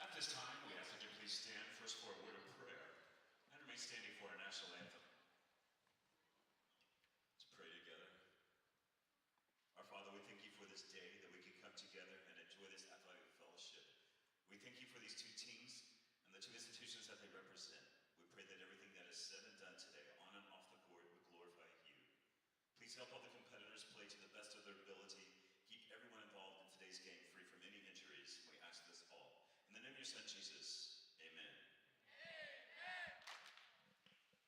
At this time, we ask that you please stand first for a word of prayer and remain standing for our national anthem. Let's pray together. Our Father, we thank you for this day that we can come together and enjoy this athletic fellowship. We thank you for these two teams and the two institutions that they represent. We pray that everything that is said and done today, on and off the court, would glorify you. Please help all the competitors play to the best of their ability. Keep everyone involved in today's game free from any injuries. We ask this all. In the name of your son, Jesus, amen. Amen.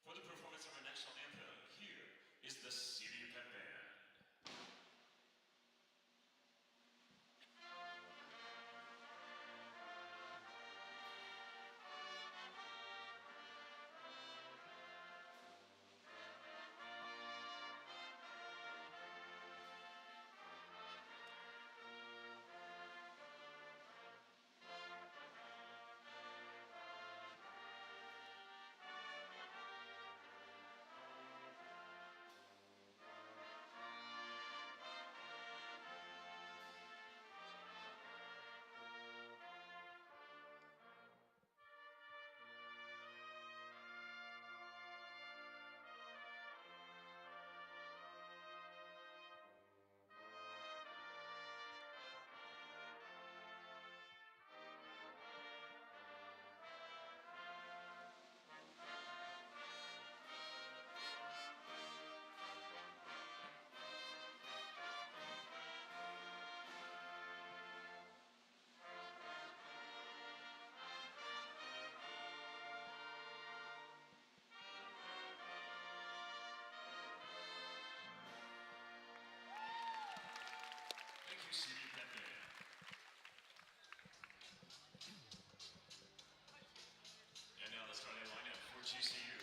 For the performance of our national anthem, here is the CBU Pep Band. Thank you, CBU Pep Band. And now the starting lineup for GCU.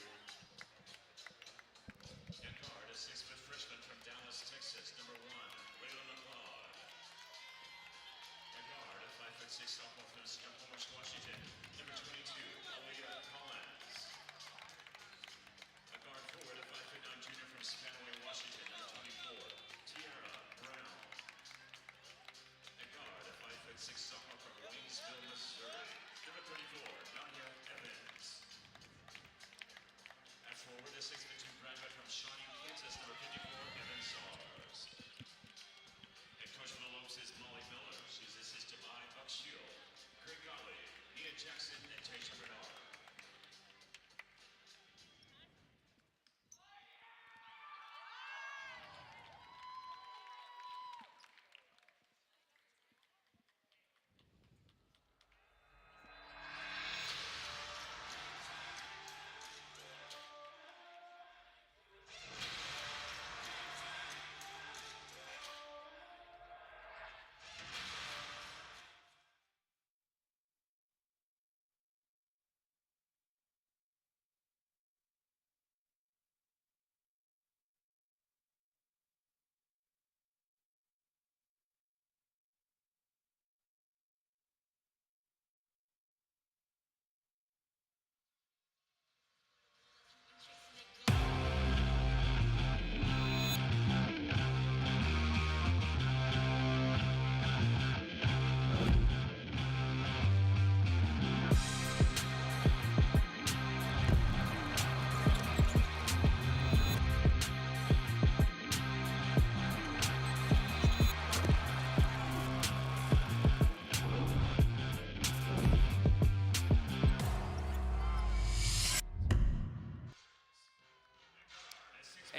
And guard, a 6-foot freshman from Dallas, Texas, number 1, Waylon McLeod. And guard, a 5'6" sophomore from Snohomish, Washington, number 22, Aaliyah Collins. A guard forward, a 5'9" junior from Spanaway, Washington, number 24, Tiara Brown. A guard, a 5'6" sophomore from Waynesville, Missouri, number 34, Nadia Evans. At forward, a 6'2" graduate from Shawnee, Kansas, number 54, Evan Sars. Head coach for the Lopes is Molly Miller. She's assisted by Buck Shield, Craig Golly, Nia Jackson, and Taysha Bernard.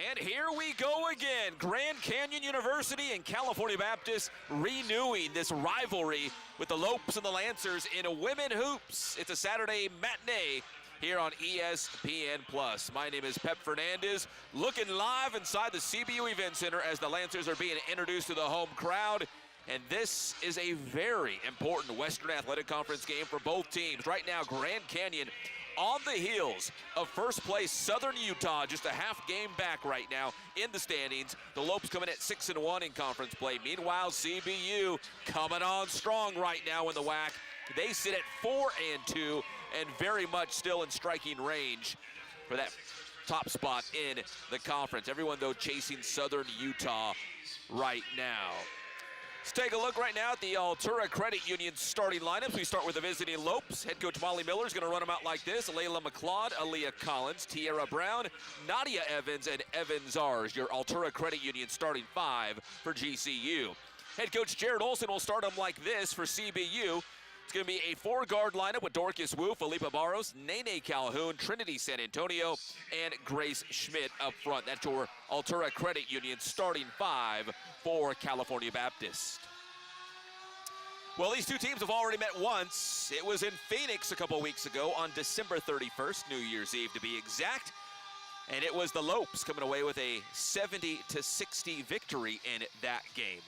And here we go again. Grand Canyon University and California Baptist renewing this rivalry with the Lopes and the Lancers in women hoops. It's a Saturday matinee here on ESPN+. My name is Pep Fernandez, looking live inside the CBU Event Center as the Lancers are being introduced to the home crowd. And this is a very important Western Athletic Conference game for both teams. Right now, Grand Canyon on the heels of first place Southern Utah, just a half game back right now in the standings. The Lopes coming at 6-1 in conference play. Meanwhile, CBU coming on strong right now in the WAC. They sit at 4-2 and very much still in striking range for that top spot in the conference. Everyone, though, chasing Southern Utah right now. Let's take a look right now at the Altura Credit Union starting lineups. We start with the visiting Lopes. Head coach Molly Miller is going to run them out like this. Layla McLeod, Aaliyah Collins, Tierra Brown, Nadia Evans, and Evan Zars, your Altura Credit Union starting 5 for GCU. Head coach Jared Olson will start them like this for CBU. It's going to be a 4-guard lineup with Dorcas Wu, Felipa Barros, Nene Calhoun, Trinity San Antonio, and Grace Schmidt up front. That's your Altura Credit Union starting 5 for California Baptist. Well, these two teams have already met once. It was in Phoenix a couple weeks ago on December 31st, New Year's Eve to be exact. And it was the Lopes coming away with a 70-60 victory in that game.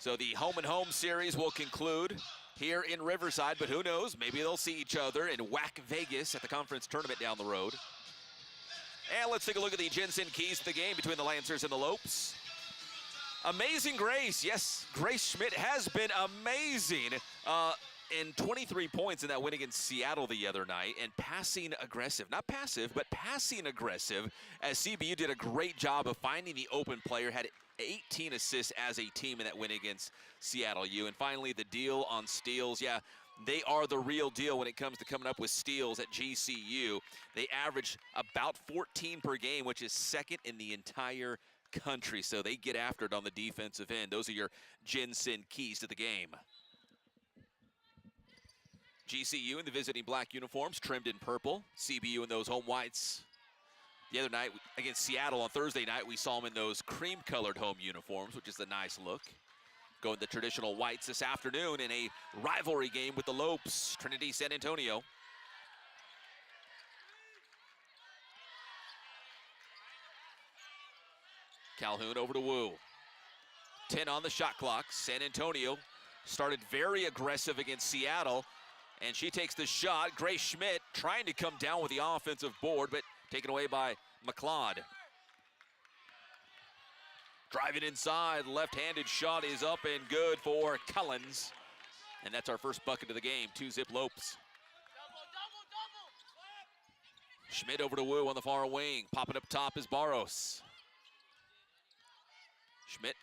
So the home and home series will conclude here in Riverside, but who knows, maybe they'll see each other in WAC Vegas at the conference tournament down the road. And let's take a look at the Jensen keys to the game between the Lancers and the Lopes. Amazing Grace, yes, Grace Schmidt has been amazing in 23 points in that win against Seattle the other night, and passing aggressive, not passive, but passing aggressive, as CBU did a great job of finding the open player, had 18 assists as a team in that win against Seattle U. And finally, the deal on steals. Yeah, they are the real deal when it comes to coming up with steals at GCU. They average about 14 per game, which is second in the entire country. So they get after it on the defensive end. Those are your Jensen keys to the game. GCU in the visiting black uniforms, trimmed in purple. CBU in those home whites. The other night against Seattle on Thursday night, we saw them in those cream-colored home uniforms, which is a nice look. Going the traditional whites this afternoon in a rivalry game with the Lopes, Trinity San Antonio. Calhoun over to Wu. 10 on the shot clock. San Antonio started very aggressive against Seattle, and she takes the shot. Grace Schmidt trying to come down with the offensive board, but taken away by McLeod. Driving inside, left-handed shot is up and good for Collins. And that's our first bucket of the game, 2-zip Lopes. Schmidt over to Wu on the far wing. Popping up top is Barros. Schmidt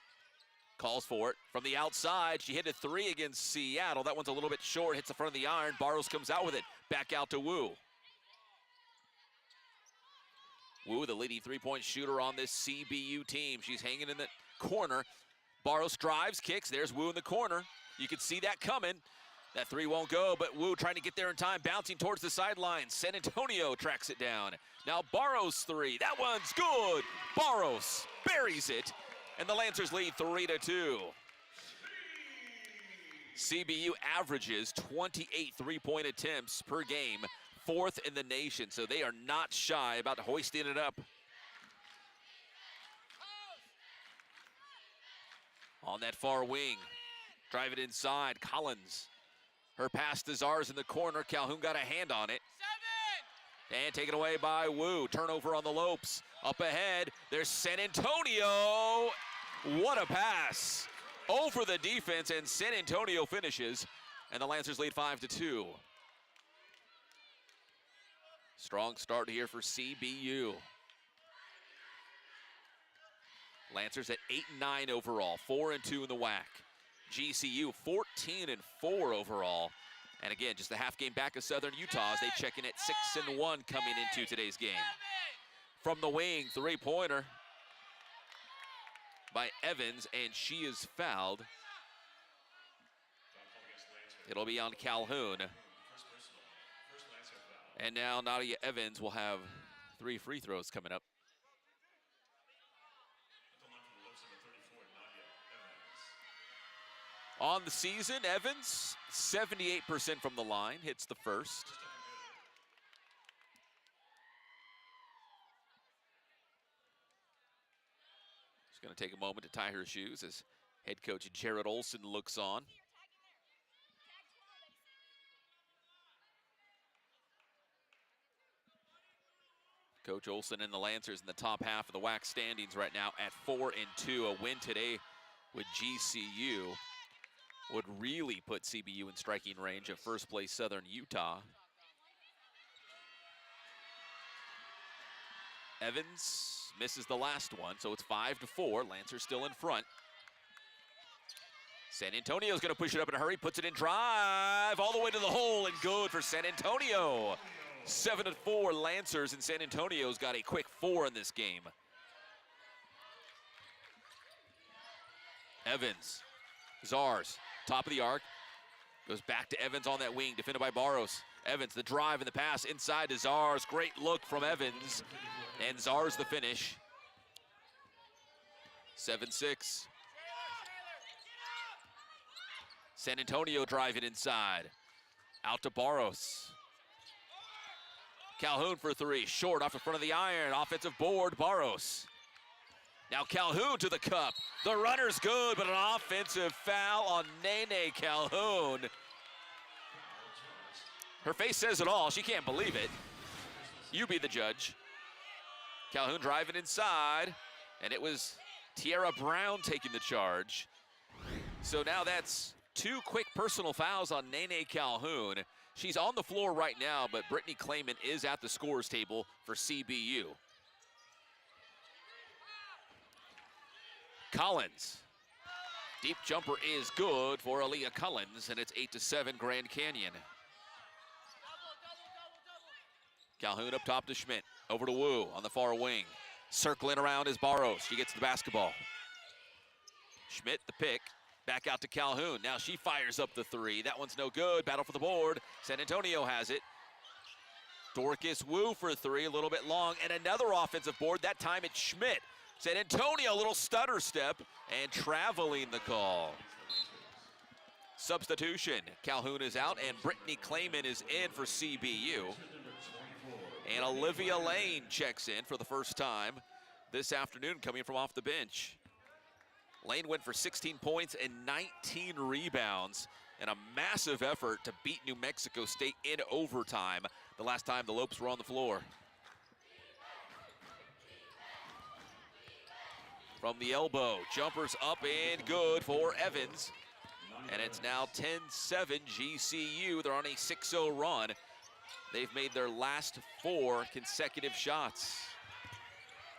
calls for it from the outside. She hit a 3 against Seattle. That one's a little bit short, hits the front of the iron. Barros comes out with it. Back out to Wu. Wu, the leading three-point shooter on this CBU team. She's hanging in the corner. Barros drives, kicks. There's Wu in the corner. You can see that coming. That 3 won't go, but Wu trying to get there in time, bouncing towards the sideline. San Antonio tracks it down. Now Barros 3. That one's good. Barros buries it, and the Lancers lead 3-2. CBU averages 28 three-point attempts per game, 4th in the nation, so they are not shy about hoisting it up. On that far wing, drive it inside, Collins. Her pass to Zars in the corner. Calhoun got a hand on it. 7! And taken away by Wu. Turnover on the Lopes. Up ahead, there's San Antonio. What a pass. Over the defense, and San Antonio finishes, and the Lancers lead 5-2. Strong start here for CBU. Lancers at 8-9 overall, 4-2 in the WAC. GCU 14-4 overall. And again, just a half game back of Southern Utah as they check in at 6-1 coming into today's game. From the wing, three-pointer by Evans, and she is fouled. It'll be on Calhoun. And now Nadia Evans will have 3 free throws coming up. On the season, Evans, 78% from the line, hits the first. She's going to take a moment to tie her shoes as head coach Jared Olson looks on. Coach Olson and the Lancers in the top half of the WAC standings right now at 4-2. A win today with GCU would really put CBU in striking range of first place Southern Utah. Evans misses the last one, so it's 5-4. Lancers still in front. San Antonio's going to push it up in a hurry, puts it in drive, all the way to the hole, and good for San Antonio. 7-4 Lancers, and San Antonio's got a quick 4 in this game. Evans, Zars, top of the arc, goes back to Evans on that wing, defended by Barros. Evans, the drive and the pass inside to Zars. Great look from Evans, and Zars the finish. 7-6. San Antonio driving inside. Out to Barros. Calhoun for 3, short off the front of the iron. Offensive board, Barros. Now Calhoun to the cup. The runner's good, but an offensive foul on Nene Calhoun. Her face says it all. She can't believe it. You be the judge. Calhoun driving inside, and it was Tiara Brown taking the charge. So now that's 2 quick personal fouls on Nene Calhoun. She's on the floor right now, but Brittany Clayman is at the scores table for CBU. Collins. Deep jumper is good for Aaliyah Collins, and it's 8-7 Grand Canyon. Calhoun up top to Schmidt. Over to Wu on the far wing. Circling around is Barros. She gets the basketball. Schmidt the pick. Back out to Calhoun. Now she fires up the 3. That one's no good. Battle for the board. San Antonio has it. Dorcas Wu for 3, a little bit long, and another offensive board. That time it's Schmidt. San Antonio, a little stutter step, and traveling the call. Substitution. Calhoun is out, and Brittany Clayman is in for CBU. And Olivia Lane checks in for the first time this afternoon, coming from off the bench. Lane went for 16 points and 19 rebounds, and a massive effort to beat New Mexico State in overtime the last time the Lopes were on the floor. From the elbow, jumpers up and good for Evans. And it's now 10-7 GCU. They're on a 6-0 run. They've made their last 4 consecutive shots.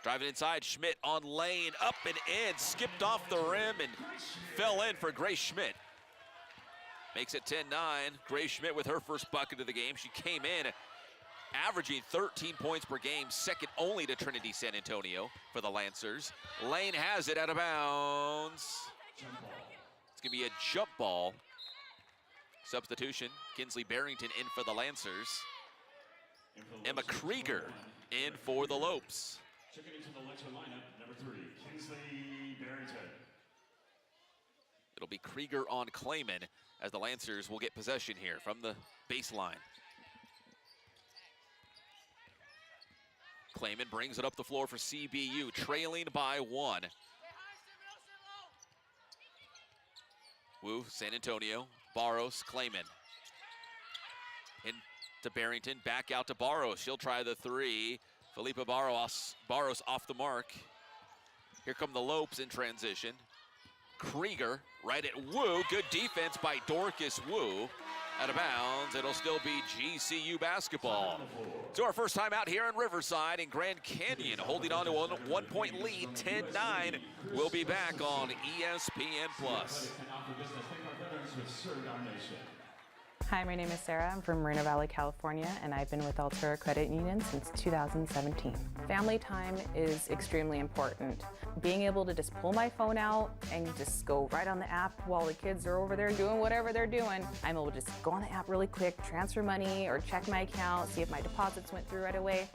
Driving inside, Schmidt on Lane, up and in, skipped off the rim and fell in for Grace Schmidt. Makes it 10-9. Grace Schmidt with her first bucket of the game. She came in averaging 13 points per game, second only to Trinity San Antonio for the Lancers. Lane has it out of bounds. It's gonna be a jump ball. Substitution, Kinsley Barrington in for the Lancers. Emma Krieger in for the Lopes. Checking into the Lancer lineup, number 3, Kinsley Barrington. It'll be Krieger on Clayman as the Lancers will get possession here from the baseline. Clayman brings it up the floor for CBU, trailing by 1. Wu, San Antonio, Barros, Clayman. In to Barrington, back out to Barros. She'll try the 3. Felipe Barros off the mark. Here come the Lopes in transition. Krieger right at Wu. Good defense by Dorcas Wu. Out of bounds, it'll still be GCU basketball. So our first time out here in Riverside in Grand Canyon, holding on to a 1-point lead, 10-9. We'll be back on ESPN+. Hi, my name is Sarah. I'm from Moreno Valley, California, and I've been with Altura Credit Union since 2017. Family time is extremely important. Being able to just pull my phone out and just go right on the app while the kids are over there doing whatever they're doing, I'm able to just go on the app really quick, transfer money, or check my account, see if my deposits went through right away.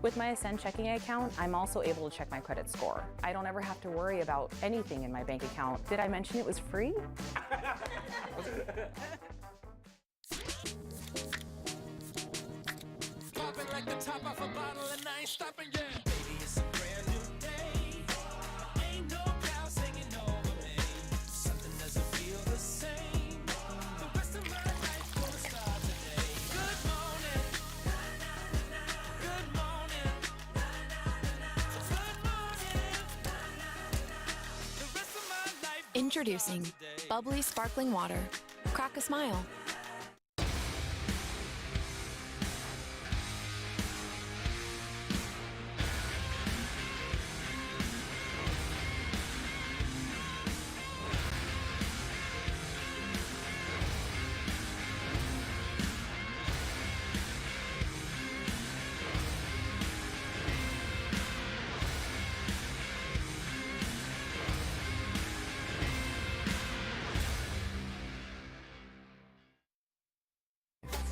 With my Ascend checking account, I'm also able to check my credit score. I don't ever have to worry about anything in my bank account. Did I mention it was free? Popping like the top off a bottle and I ain't stopping yet. Baby, it's a brand new day. Ain't no clouds hanging over me. Something doesn't feel the same. The rest of my life gonna start today. Good morning. Good morning. Good morning. The rest of my life. Introducing bubbly sparkling water. Crack a smile.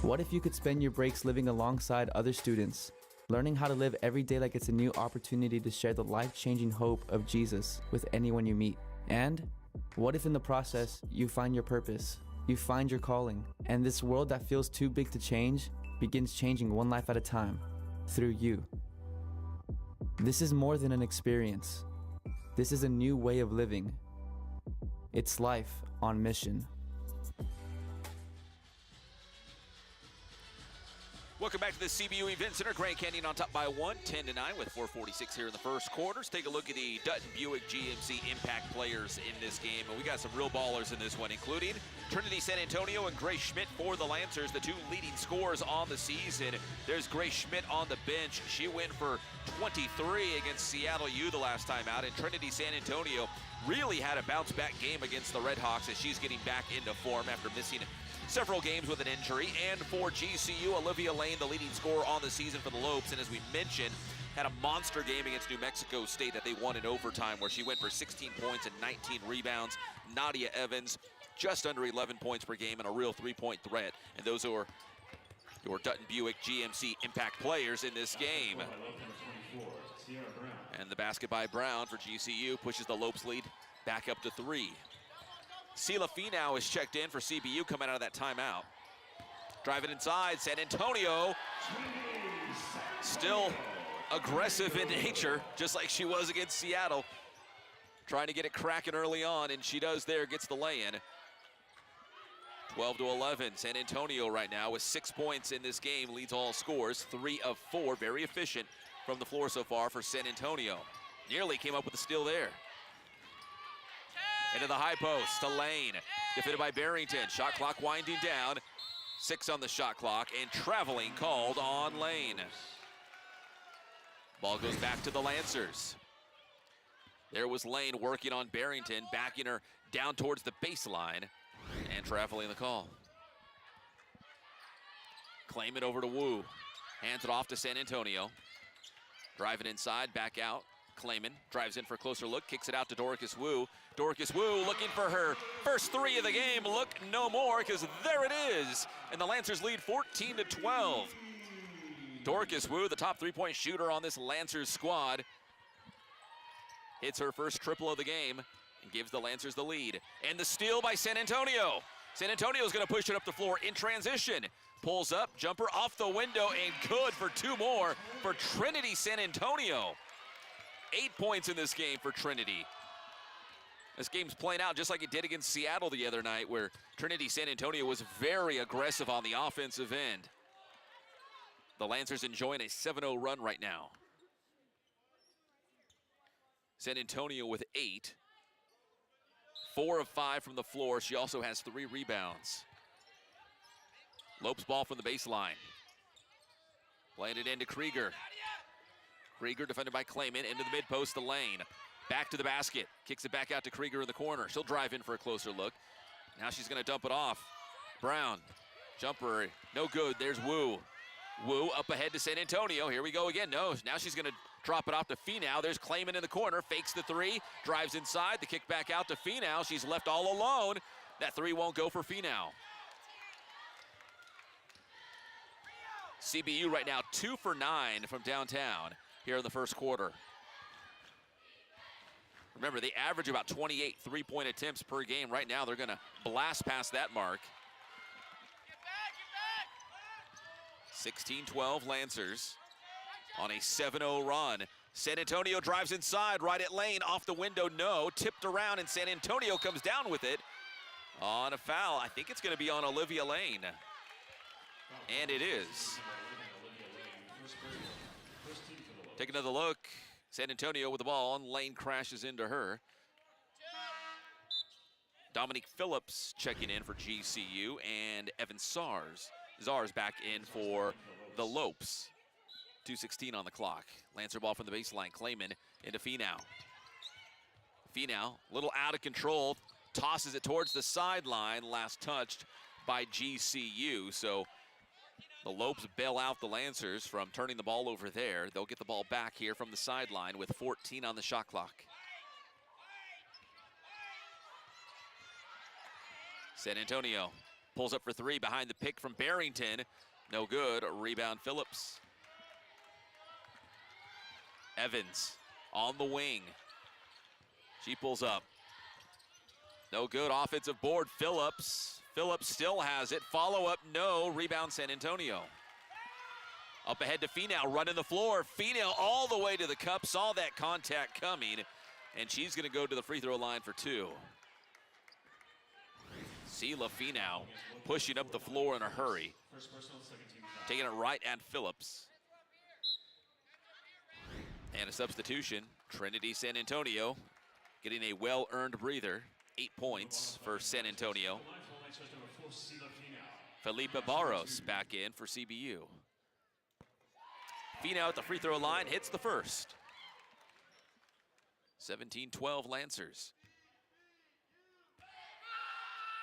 What if you could spend your breaks living alongside other students, learning how to live every day like it's a new opportunity to share the life-changing hope of Jesus with anyone you meet? And what if in the process, you find your purpose, you find your calling, and this world that feels too big to change begins changing one life at a time through you? This is more than an experience. This is a new way of living. It's life on mission. Welcome back to the CBU Event Center. Grand Canyon on top by 1, 10-9 with 4:46 here in the first quarter. Let's take a look at the Dutton Buick GMC impact players in this game. And we got some real ballers in this one, including Trinity San Antonio and Grace Schmidt for the Lancers, the two leading scorers on the season. There's Grace Schmidt on the bench. She went for 23 against Seattle U the last time out. And Trinity San Antonio really had a bounce-back game against the Redhawks as she's getting back into form after missing several games with an injury. And for GCU, Olivia Lane, the leading scorer on the season for the Lopes, and as we mentioned, had a monster game against New Mexico State that they won in overtime, where she went for 16 points and 19 rebounds. Nadia Evans, just under 11 points per game and a real three-point threat. And those are your Dutton Buick GMC impact players in this game. And the basket by Brown for GCU pushes the Lopes lead back up to 3. Sela Finau is checked in for CBU coming out of that timeout. Driving inside, San Antonio still aggressive in nature, just like she was against Seattle. Trying to get it cracking early on, and she does there, gets the lay-in. 12-11, San Antonio right now with 6 points in this game, leads all scores, 3 of 4, very efficient from the floor so far for San Antonio. Nearly came up with a steal there. Into the high post to Lane, defended by Barrington. Shot clock winding down, 6 on the shot clock, and traveling called on Lane. Ball goes back to the Lancers. There was Lane working on Barrington, backing her down towards the baseline, and traveling the call. Claim it over to Wu. Hands it off to San Antonio. Driving inside, back out. Clayman drives in for a closer look, kicks it out to Dorcas Wu. Dorcas Wu looking for her first 3 of the game. Look no more, because there it is. And the Lancers lead 14-12. Dorcas Wu, the top 3-point shooter on this Lancers squad, hits her first triple of the game and gives the Lancers the lead. And the steal by San Antonio. San Antonio's gonna push it up the floor in transition. Pulls up, jumper off the window, and good for 2 more for Trinity San Antonio. 8 points in this game for Trinity. This game's playing out just like it did against Seattle the other night, where Trinity San Antonio was very aggressive on the offensive end. The Lancers enjoying a 7-0 run right now. San Antonio with 8. 4 of 5 from the floor. She also has 3 rebounds. Lopes ball from the baseline. Playing it into Krieger. Krieger defended by Clayman, into the mid-post to Lane. Back to the basket, kicks it back out to Krieger in the corner. She'll drive in for a closer look. Now she's gonna dump it off. Brown, jumper, no good, there's Wu. Wu up ahead to San Antonio, here we go again. No, now she's gonna drop it off to Finau. There's Clayman in the corner, fakes the 3, drives inside, the kick back out to Finau. She's left all alone. That 3 won't go for Finau. CBU right now 2 for 9 from downtown here in the first quarter. Remember, they average about 28 3-point attempts per game. Right now, they're gonna blast past that mark. 16-12 Lancers on a 7-0 run. San Antonio drives inside, right at Lane, off the window, no. Tipped around, and San Antonio comes down with it on a foul. I think it's gonna be on Olivia Lane. And it is. Take another look. San Antonio with the ball, and Lane crashes into her. Dominique Phillips checking in for GCU, and Evan Zars back in for the Lopes. 2:16 on the clock. Lancer ball from the baseline. Clayman into Finau. Finau, a little out of control, tosses it towards the sideline. Last touched by GCU. So the Lopes bail out the Lancers from turning the ball over there. They'll get the ball back here from the sideline with 14 on the shot clock. San Antonio Pulls up for three behind the pick from Barrington. No good. Rebound Phillips. Evans on the wing. She pulls up. No good. Offensive board. Phillips. Phillips still has it. Follow up. No. Rebound San Antonio. Up ahead to Finau, running the floor. Finau all the way to the cup, saw that contact coming, and she's going to go to the free throw line for two. Sela Finau pushing up the floor in a hurry. Taking it right at Phillips. And a substitution, Trinity San Antonio getting a well-earned breather. 8 points for San Antonio. Felipe Barros back in for CBU. Finau at the free throw line, hits the first. 17-12 Lancers.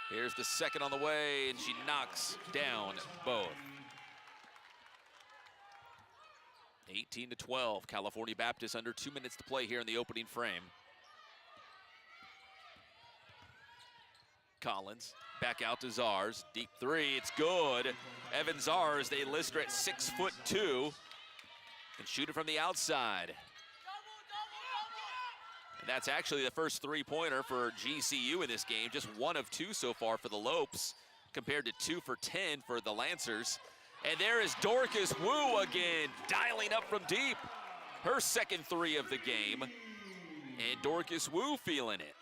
Here's the second on the way, and she knocks down both. 18-12, California Baptist under 2 minutes to play here in the opening frame. Collins back out to Zars, deep three, it's good. Evan Zars, they list her at 6'2", and shoot it from the outside. And that's actually the first three-pointer for GCU in this game, just 1 of 2 so far for the Lopes, compared to 2 for 10 for the Lancers. And there is Dorcas Wu again, dialing up from deep. Her second three of the game, and Dorcas Wu feeling it.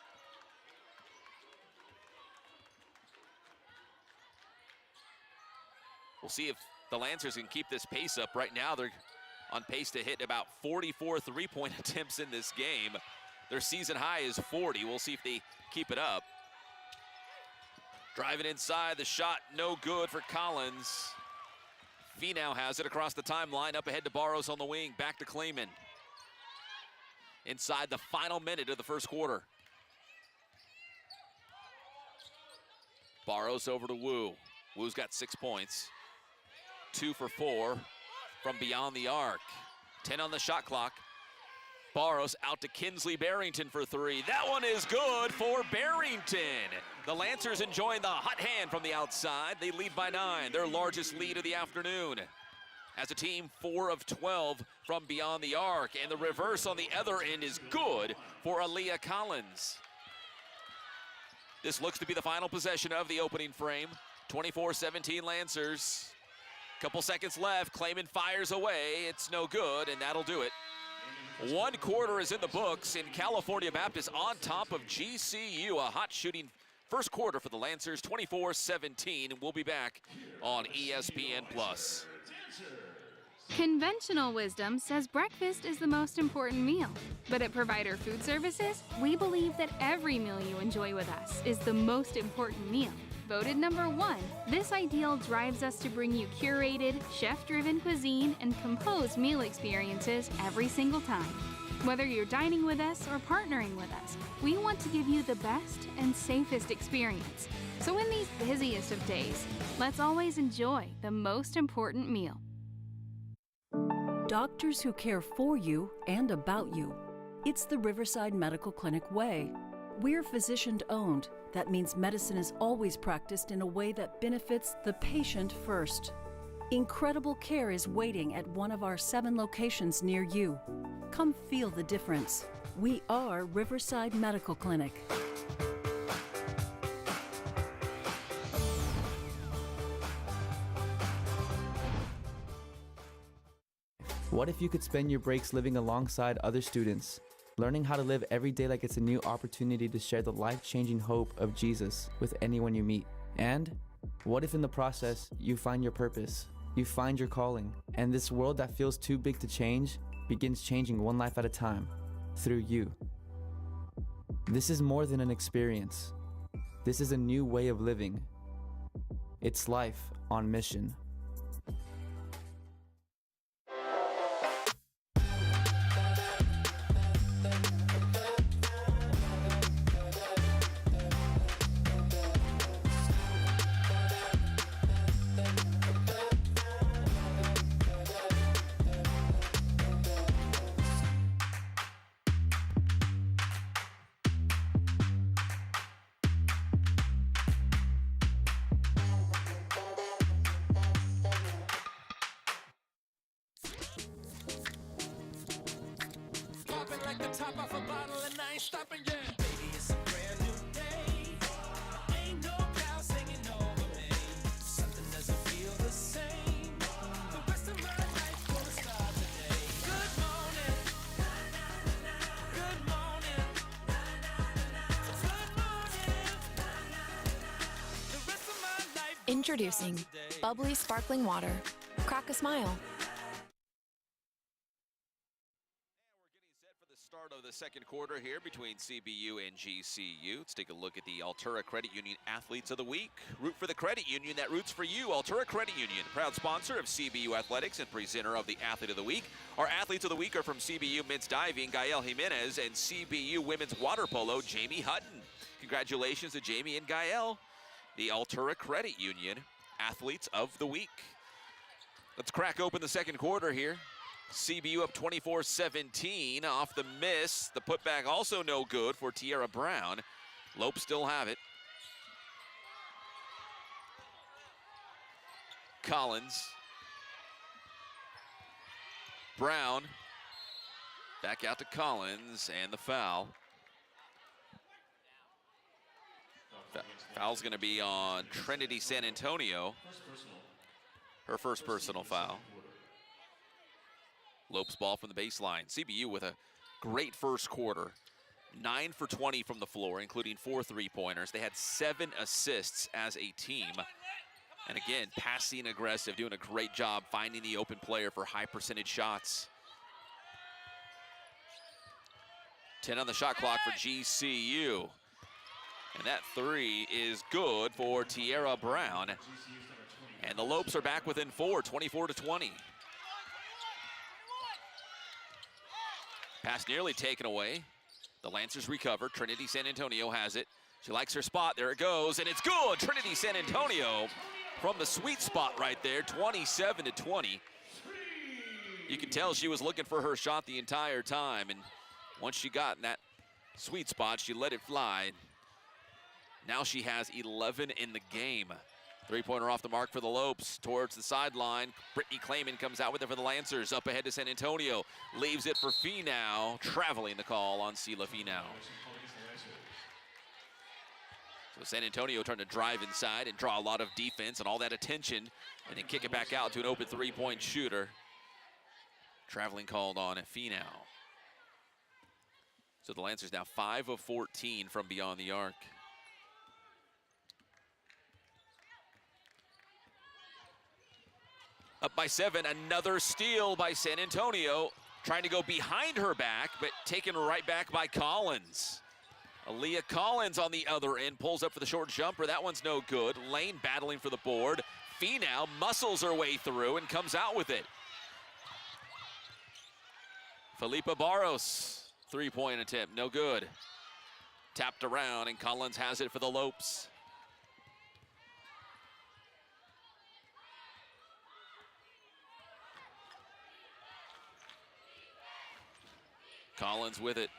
We'll see if the Lancers can keep this pace up. Right now, they're on pace to hit about 44 three-point attempts in this game. Their season high is 40. We'll see if they keep it up. Driving inside, the shot no good for Collins. Finau has it across the timeline, up ahead to Barros on the wing, back to Clayman. Inside the final minute of the first quarter. Barros over to Wu. Wu's got 6 points. 2 for 4 from beyond the arc. 10 on the shot clock. Barros out to Kinsley Barrington for three. That one is good for Barrington. The Lancers enjoying the hot hand from the outside. They lead by 9, their largest lead of the afternoon. As a team, 4 of 12 from beyond the arc. And the reverse on the other end is good for Aaliyah Collins. This looks to be the final possession of the opening frame. 24-17 Lancers. Couple seconds left, Clayman fires away, it's no good, and that'll do it. 1 quarter is in the books, and California Baptist on top of GCU. A hot shooting first quarter for the Lancers, 24-17, and we'll be back on ESPN+. Conventional wisdom says breakfast is the most important meal. But at Provider Food Services, we believe that every meal you enjoy with us is the most important meal. Voted #1, this ideal drives us to bring you curated, chef-driven cuisine and composed meal experiences every single time. Whether you're dining with us or partnering with us, we want to give you the best and safest experience. So in these busiest of days, let's always enjoy the most important meal. Doctors who care for you and about you. It's the Riverside Medical Clinic way. We're physician-owned. That means medicine is always practiced in a way that benefits the patient first. Incredible care is waiting at one of our 7 locations near you. Come feel the difference. We are Riverside Medical Clinic. What if you could spend your breaks living alongside other students, learning how to live every day like it's a new opportunity to share the life-changing hope of Jesus with anyone you meet? And what if in the process, you find your purpose, you find your calling, and this world that feels too big to change begins changing one life at a time through you? This is more than an experience. This is a new way of living. It's life on mission. top off a bottle and I ain't stopping yet. Baby, it's a brand new day. Ain't no clouds hanging over me. Something doesn't feel the same. The rest of my life gonna start today. Good morning. Good morning. Good morning. The rest of my life. Introducing bubbly sparkling water. Crack a smile. Start of the second quarter here between CBU and GCU. Let's take a look at the Altura Credit Union Athletes of the Week. Root for the credit union that roots for you. Altura Credit Union, proud sponsor of CBU Athletics and presenter of the Athlete of the Week. Our Athletes of the Week are from CBU Men's Diving, Gael Jimenez, and CBU Women's Water Polo, Jamie Hutton. Congratulations to Jamie and Gael, the Altura Credit Union Athletes of the Week. Let's crack open the second quarter here. CBU up 24-17 off the miss. The putback also no good for Tierra Brown. Lopes still have it. Collins. Brown. Back out to Collins and the foul. Foul's going to be on Trinity San Antonio. Her first personal foul. Lopes ball from the baseline. CBU with a great first quarter. 9 for 20 from the floor, including 4 3-pointers. They had 7 assists as a team. And again, passing aggressive, doing a great job finding the open player for high percentage shots. 10 on the shot clock for GCU. And that 3 is good for Tierra Brown. And the Lopes are back within 4, 24-20. Pass nearly taken away. The Lancers recover. Trinity San Antonio has it. She likes her spot. There it goes, and it's good. Trinity San Antonio from the sweet spot right there, 27-20. You can tell she was looking for her shot the entire time, and once she got in that sweet spot, she let it fly. Now she has 11 in the game. 3-pointer off the mark for the Lopes, towards the sideline. Brittany Clayman comes out with it for the Lancers. Up ahead to San Antonio. Leaves it for Finau. Traveling the call on Sela Finau. So San Antonio trying to drive inside and draw a lot of defense and all that attention, and then kick it back out to an open 3-point shooter. Traveling called on Finau. So the Lancers now 5 of 14 from beyond the arc. Up by 7, another steal by San Antonio. Trying to go behind her back, but taken right back by Collins. Aaliyah Collins on the other end, pulls up for the short jumper. That one's no good. Lane battling for the board. Finau muscles her way through and comes out with it. Felipa Barros, 3-point attempt, no good. Tapped around, and Collins has it for the Lopes. Collins with it.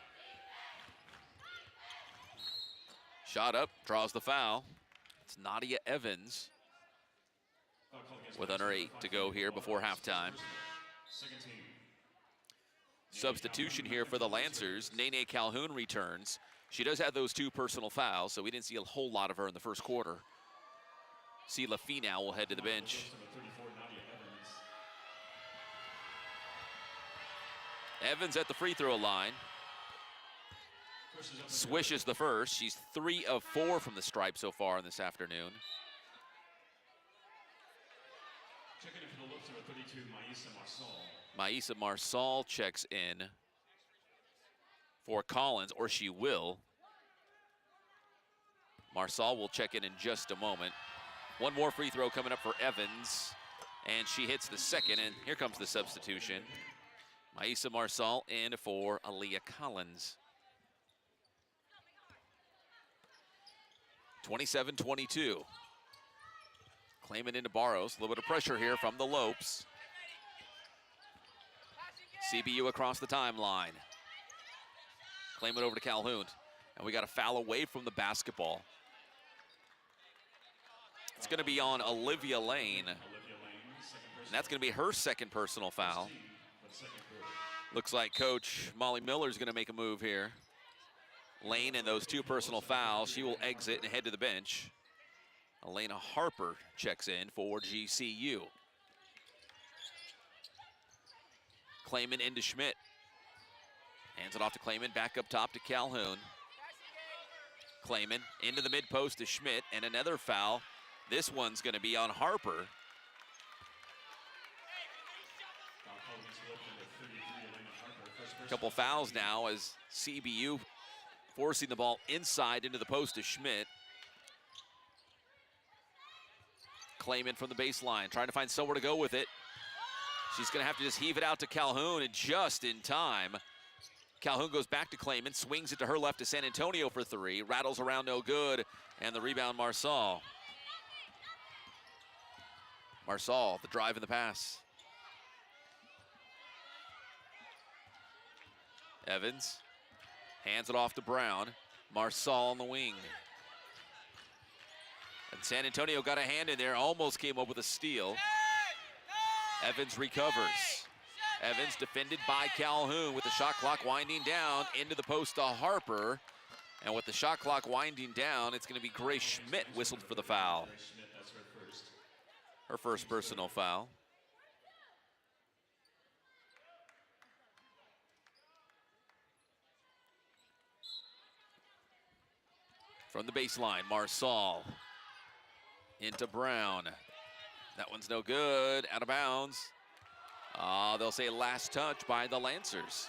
Shot up, draws the foul. It's Nadia Evans with under 8 to go here before halftime. Substitution here for the Lancers. Nene Calhoun returns. She does have those 2 personal fouls, so we didn't see a whole lot of her in the first quarter. Sela Finau will head to the bench. Evans at the free throw line. Swishes the first. She's 3 of 4 from the stripe so far this afternoon. Checking in for the Lopes, number 32, Maisa Marsal. Maisa Marsal checks in for Collins, or she will. Marsal will check in just a moment. One more free throw coming up for Evans, and she hits the second, and here comes the substitution. Maisa Marsal in for Aaliyah Collins. 27-22. Claiming into Barros. A little bit of pressure here from the Lopes. CBU across the timeline. Claim it over to Calhoun. And we got a foul away from the basketball. It's going to be on Olivia Lane. And that's going to be her second personal foul. Looks like Coach Molly Miller's going to make a move here. Lane and those 2 personal fouls. She will exit and head to the bench. Elena Harper checks in for GCU. Clayman into Schmidt. Hands it off to Clayman, back up top to Calhoun. Clayman into the mid post to Schmidt, and another foul. This one's going to be on Harper. A couple fouls now as CBU forcing the ball inside into the post to Schmidt. Clayman from the baseline, trying to find somewhere to go with it. She's going to have to just heave it out to Calhoun, and just in time. Calhoun goes back to Clayman, swings it to her left to San Antonio for 3. Rattles around, no good, and the rebound, Marsal. Marsal, the drive and the pass. Evans hands it off to Brown. Marsal on the wing. And San Antonio got a hand in there, almost came up with a steal. Evans recovers. Evans defended by Calhoun with the shot clock winding down into the post to Harper. And with the shot clock winding down, it's going to be Grace Schmidt whistled for the foul. Her first personal foul. From the baseline, Marsal into Brown. That one's no good, out of bounds. They'll say last touch by the Lancers.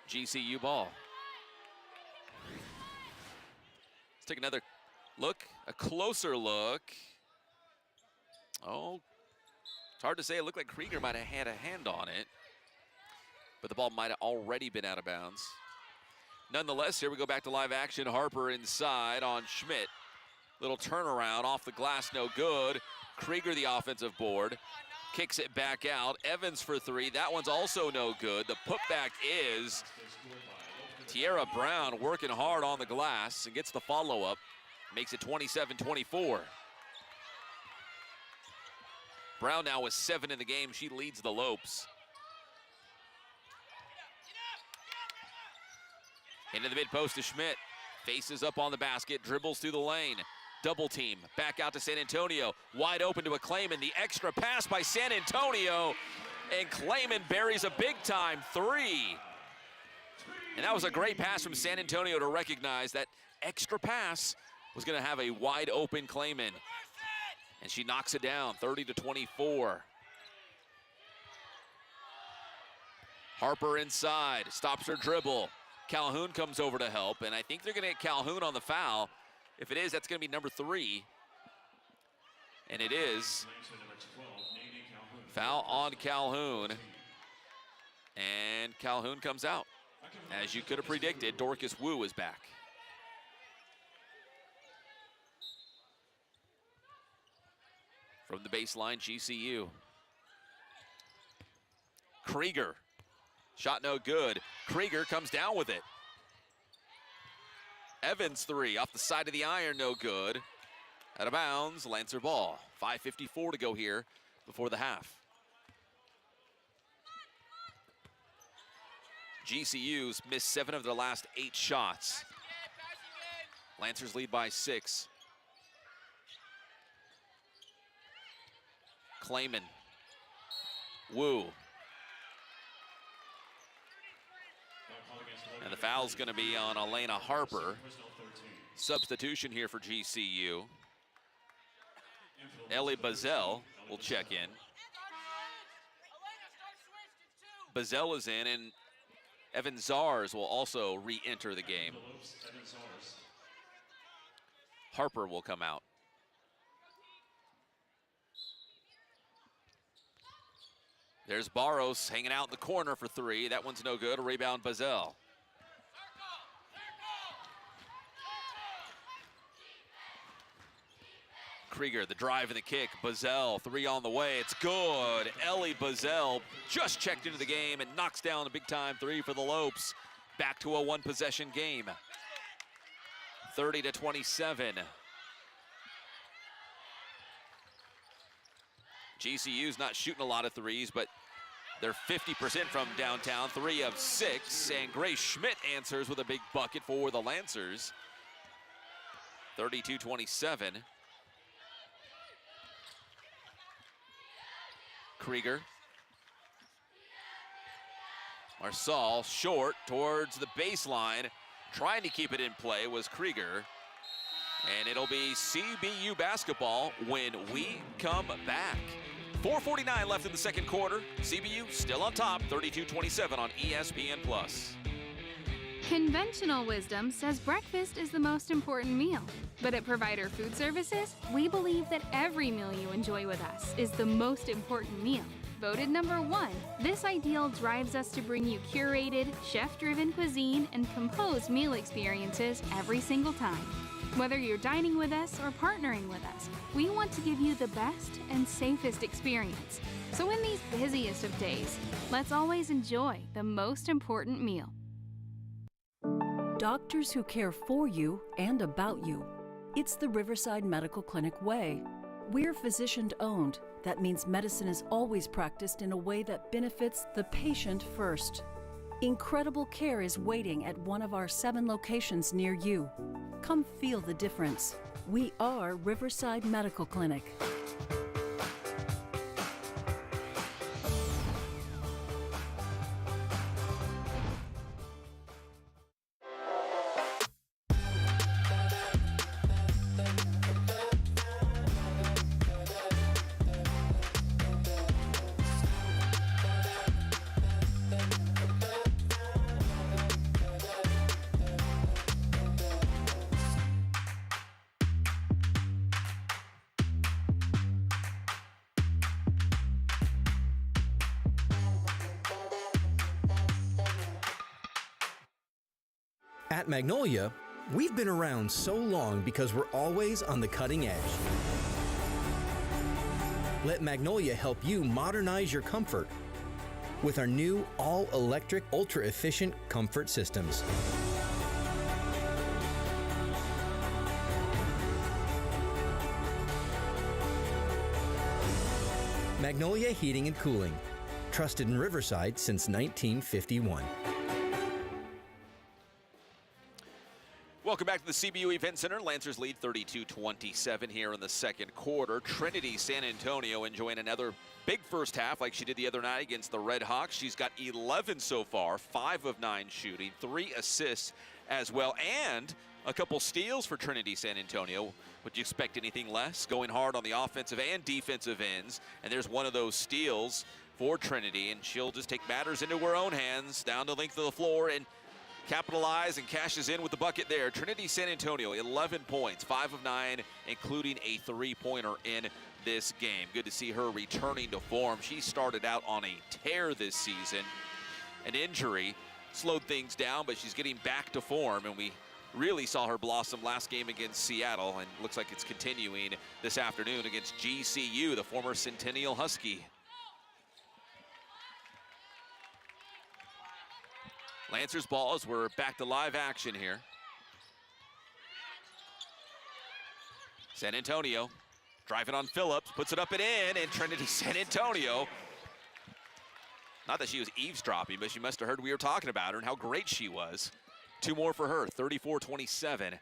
GCU ball. Let's take another look, a closer look. Oh, it's hard to say. It looked like Krieger might have had a hand on it, but the ball might have already been out of bounds. Nonetheless, here we go back to live action. Harper inside on Schmidt. Little turnaround off the glass, no good. Krieger the offensive board. Kicks it back out. Evans for 3. That one's also no good. The putback is Tierra Brown working hard on the glass and gets the follow-up. Makes it 27-24. Brown now with 7 in the game. She leads the Lopes. Into the mid-post to Schmidt. Faces up on the basket, dribbles through the lane. Double team, back out to San Antonio. Wide open to a Clayman. The extra pass by San Antonio. And Clayman buries a big-time 3. And that was a great pass from San Antonio to recognize that extra pass was going to have a wide open Clayman. And she knocks it down, 30-24. Harper inside, stops her dribble. Calhoun comes over to help, and I think they're going to get Calhoun on the foul. If it is, that's going to be number 3. And it is. Foul on Calhoun. And Calhoun comes out. As you could have predicted, Dorcas Wu is back. From the baseline, GCU. Krieger. Shot no good. Krieger comes down with it. Evans 3 off the side of the iron, no good. Out of bounds, Lancer ball. 5:54 to go here before the half. GCU's missed 7 of their last 8 shots. Lancers lead by 6. Clayman. Wu. And the foul's going to be on Elena Harper. Substitution here for GCU. Ellie Bazell will check in. Bazell is in, and Evan Zars will also re-enter the game. Harper will come out. There's Barros hanging out in the corner for 3. That one's no good. A rebound, Bazell. Krieger, the drive and the kick. Bazell, 3 on the way. It's good. Ellie Bazell just checked into the game and knocks down a big-time 3 for the Lopes. Back to a 1-possession game. 30-27. GCU's not shooting a lot of 3s, but They're 50% from downtown, 3 of 6, and Grace Schmidt answers with a big bucket for the Lancers. 32-27. Krieger. Marsal short towards the baseline. Trying to keep it in play was Krieger. And it'll be CBU basketball when we come back. 4:49 left in the second quarter. CBU still on top, 32-27 on ESPN+. Conventional wisdom says breakfast is the most important meal. But at Provider Food Services, we believe that every meal you enjoy with us is the most important meal. Voted number 1, this ideal drives us to bring you curated, chef-driven cuisine and composed meal experiences every single time. Whether you're dining with us or partnering with us, we want to give you the best and safest experience. So in these busiest of days, let's always enjoy the most important meal. Doctors who care for you and about you. It's the Riverside Medical Clinic way. We're physician-owned. That means medicine is always practiced in a way that benefits the patient first. Incredible care is waiting at one of our 7 locations near you. Come feel the difference. We are Riverside Medical Clinic. At Magnolia, we've been around so long because we're always on the cutting edge. Let Magnolia help you modernize your comfort with our new all-electric, ultra-efficient comfort systems. Magnolia Heating and Cooling, trusted in Riverside since 1951. Welcome back to the CBU Event Center. Lancers lead 32-27 here in the second quarter. Trinity San Antonio enjoying another big first half like she did the other night against the Red Hawks. She's got 11 so far, 5 of 9 shooting, 3 assists as well, and a couple steals for Trinity San Antonio. Would you expect anything less? Going hard on the offensive and defensive ends, and there's one of those steals for Trinity, and she'll just take matters into her own hands down the length of the floor and capitalize and cashes in with the bucket there. Trinity San Antonio, 11 points, 5 of 9, including a 3-pointer in this game. Good to see her returning to form. She started out on a tear this season. An injury slowed things down, but she's getting back to form, and we really saw her blossom last game against Seattle, and looks like it's continuing this afternoon against GCU, the former Centennial Husky. Lancers ball as we're back to live action here. San Antonio driving on Phillips, puts it up and in, and Trinity San Antonio. Not that she was eavesdropping, but she must have heard we were talking about her and how great she was. 2 more for her, 34-27.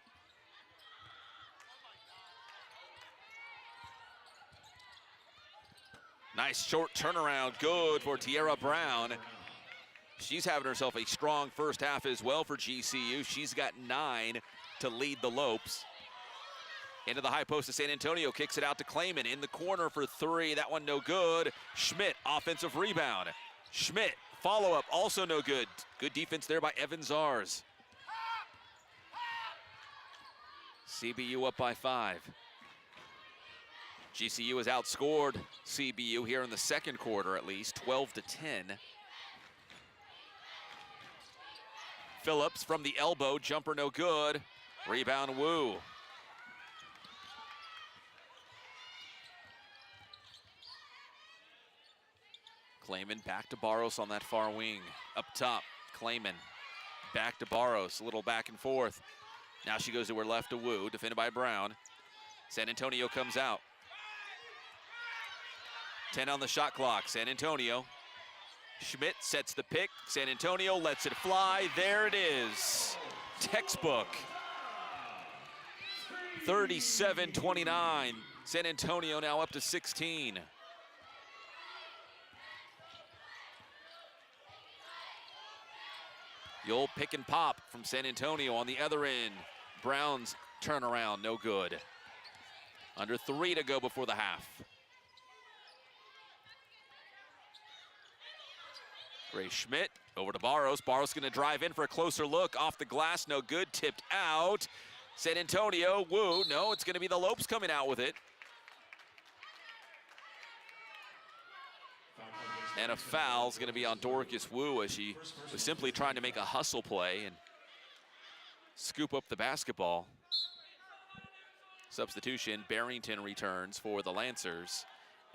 Nice short turnaround, good for Tierra Brown. She's having herself a strong first half as well for GCU. She's got 9 to lead the Lopes. Into the high post of San Antonio, kicks it out to Clayman in the corner for 3. That one no good. Schmidt, offensive rebound. Schmidt, follow-up, also no good. Good defense there by Evan Zars. CBU up by 5. GCU has outscored CBU here in the second quarter at least, 12-10. Phillips from the elbow, jumper no good. Rebound Wu. Clayman back to Barros on that far wing. Up top, Clayman back to Barros, a little back and forth. Now she goes to her left to Wu, defended by Brown. San Antonio comes out. 10 on the shot clock, San Antonio. Schmidt sets the pick. San Antonio lets it fly. There it is. Textbook. 37-29. San Antonio now up to 16. The old pick and pop from San Antonio on the other end. Brown's turnaround, no good. Under 3 to go before the half. Gray Schmidt over to Barros. Barros gonna drive in for a closer look. Off the glass, no good, tipped out. San Antonio, Wu, no, it's gonna be the Lopes coming out with it. And a foul's gonna be on Dorcas Wu as she was simply trying to make a hustle play and scoop up the basketball. Substitution, Barrington returns for the Lancers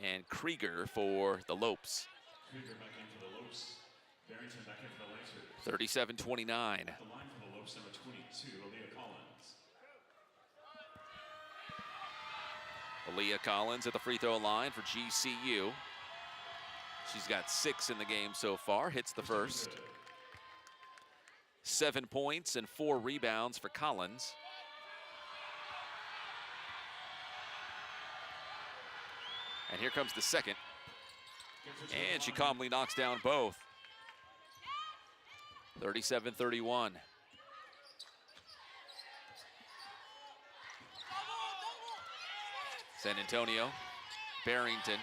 and Krieger for the Lopes. Krieger back in for the Lopes. Barrington back in for the Lancers. 37-29. The line for the Lopes, number 22, Aaliyah Collins. Aaliyah Collins at the free throw line for GCU. She's got 6 in the game so far, hits the first. 7 points and 4 rebounds for Collins. And here comes the second. And she calmly knocks down both. 37-31. San Antonio, Barrington.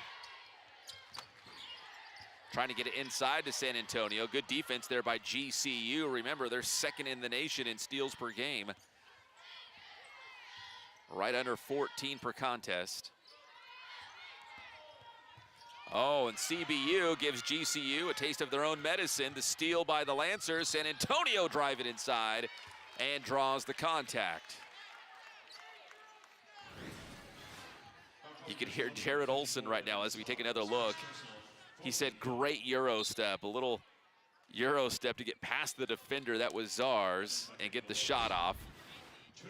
Trying to get it inside to San Antonio. Good defense there by GCU. Remember, they're second in the nation in steals per game. Right under 14 per contest. Oh, and CBU gives GCU a taste of their own medicine. The steal by the Lancers. San Antonio drive it inside and draws the contact. You can hear Jared Olson right now as we take another look. He said, great Euro step, a little Euro step to get past the defender. That was Czars and get the shot off,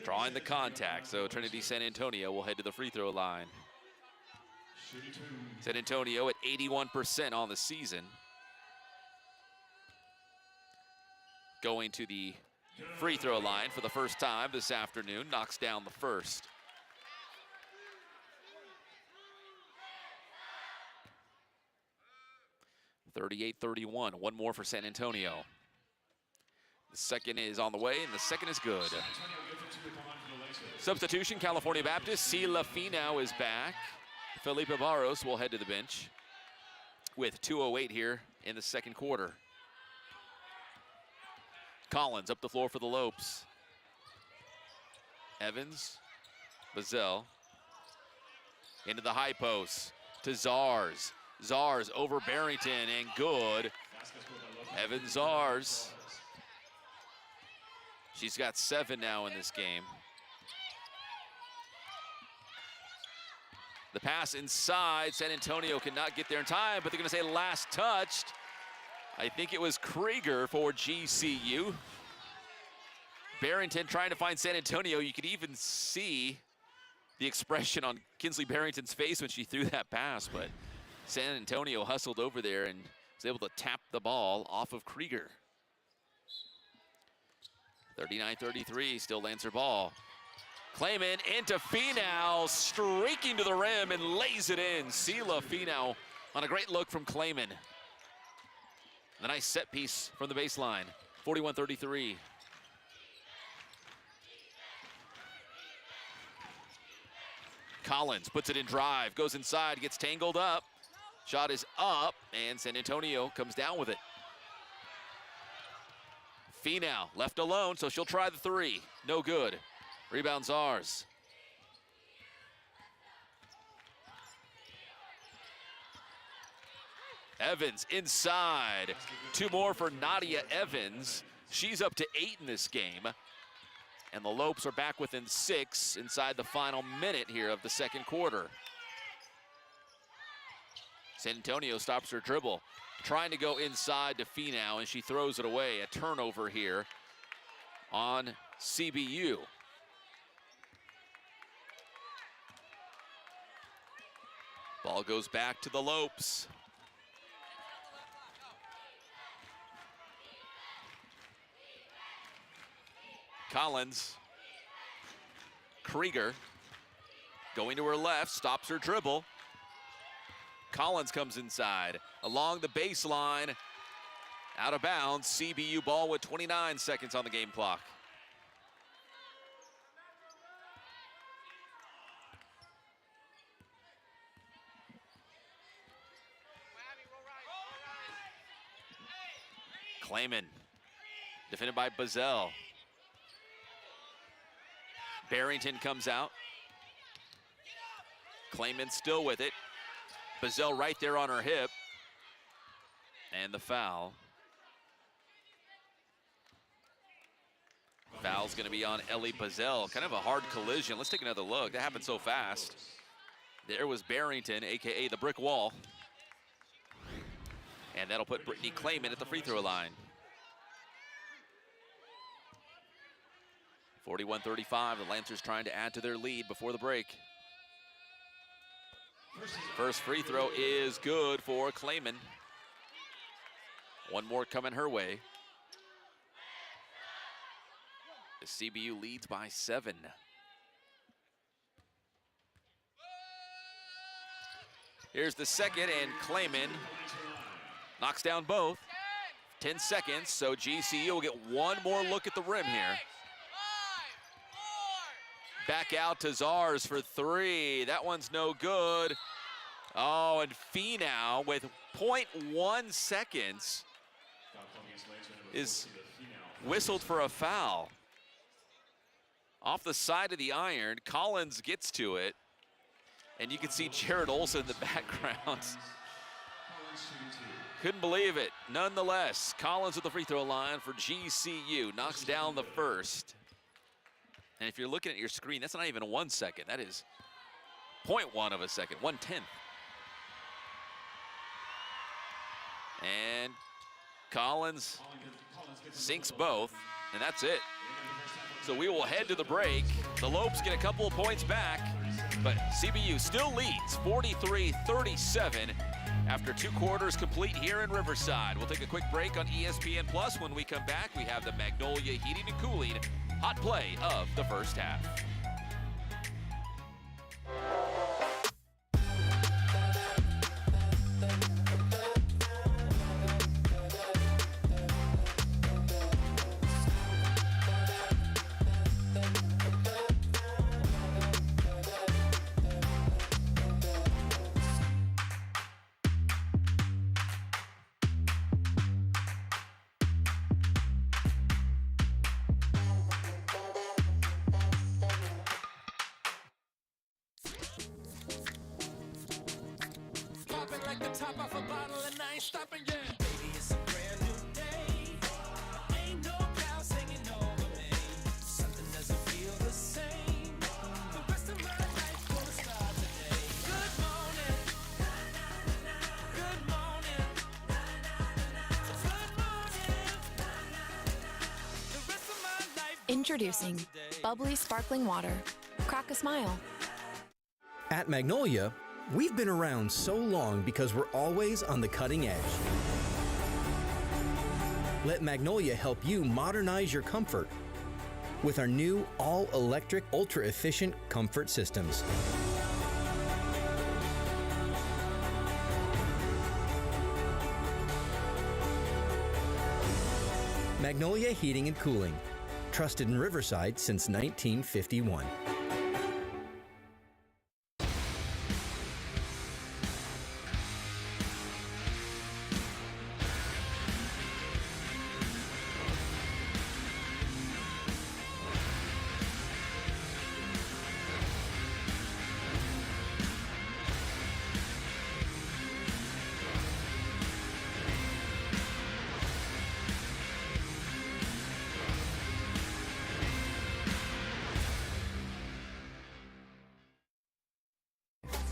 drawing the contact. So Trinity San Antonio will head to the free throw line. San Antonio at 81% on the season. Going to the free throw line for the first time this afternoon, knocks down the first. (38-31). One more for San Antonio. The second is on the way, and the second is good. Substitution, California Baptist. Sila Finau is back. Felipe Barros will head to the bench with 2:08 here in the second quarter. Collins up the floor for the Lopes. Evans, Bazell, into the high post to Czars. Czars over Barrington and good. Evans Czars. She's got 7 now in this game. The pass inside. San Antonio cannot get there in time, but they're going to say last touched. I think it was Krieger for GCU. Barrington trying to find San Antonio. You could even see the expression on Kinsley Barrington's face when she threw that pass, but San Antonio hustled over there and was able to tap the ball off of Krieger. 39-33, still Lancer ball. Clayman into Finau, streaking to the rim and lays it in. Sila Finau on a great look from Clayman. The nice set piece from the baseline, 41-33. Collins puts it in drive, goes inside, gets tangled up. Shot is up, and San Antonio comes down with it. Finau left alone, so she'll try the three. No good. Rebound's ours. Evans inside. 2 more for Nadia Evans. She's up to 8 in this game. And the Lopes are back within 6 inside the final minute here of the second quarter. San Antonio stops her dribble, trying to go inside to Finau, and she throws it away. A turnover here on CBU. Ball goes back to the Lopes. Collins. Krieger going to her left, stops her dribble. Collins comes inside along the baseline. Out of bounds, CBU ball with 29 seconds on the game clock. Clayman, defended by Bazell. Barrington comes out. Clayman still with it. Bazell right there on her hip. And the foul. Foul's gonna be on Ellie Bazell. Kind of a hard collision. Let's take another look. That happened so fast. There was Barrington, AKA the brick wall. And that'll put Brittany Clayman at the free throw line. 41-35, the Lancers trying to add to their lead before the break. First free throw is good for Clayman. One more coming her way. The CBU leads by 7. Here's the second, and Clayman knocks down both. 10 seconds, so GCU will get one more look at the rim here. Back out to Zars for 3. That one's no good. Oh, and Finau with 0.1 seconds is whistled for a foul. Off the side of the iron, Collins gets to it. And you can see Jared Olson in the background. Couldn't believe it. Nonetheless, Collins at the free throw line for GCU. Knocks down the first. And if you're looking at your screen, that's not even 1 second. That is 0.1 of a second, 1/10. And Collins sinks both, and that's it. So we will head to the break. The Lopes get a couple of points back, but CBU still leads 43-37 after 2 quarters complete here in Riverside. We'll take a quick break on ESPN Plus. When we come back, we have the Magnolia Heating and Cooling hot play of the first half. Introducing bubbly sparkling water. Crack a smile. At Magnolia, we've been around so long because we're always on the cutting edge. Let Magnolia help you modernize your comfort with our new all-electric, ultra-efficient comfort systems. Magnolia Heating and Cooling, trusted in Riverside since 1951.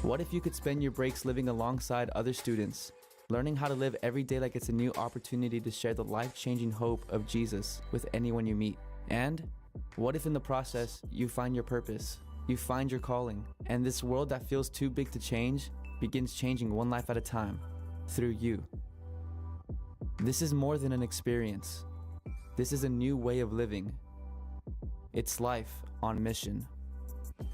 What if you could spend your breaks living alongside other students, learning how to live every day like it's a new opportunity to share the life-changing hope of Jesus with anyone you meet? And what if in the process you find your purpose, you find your calling, and this world that feels too big to change begins changing one life at a time through you? This is more than an experience. This is a new way of living. It's life on mission. Thank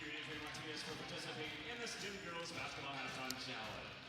you, Adrian Martinez, for participating in the Student Girls Basketball Halftime Challenge.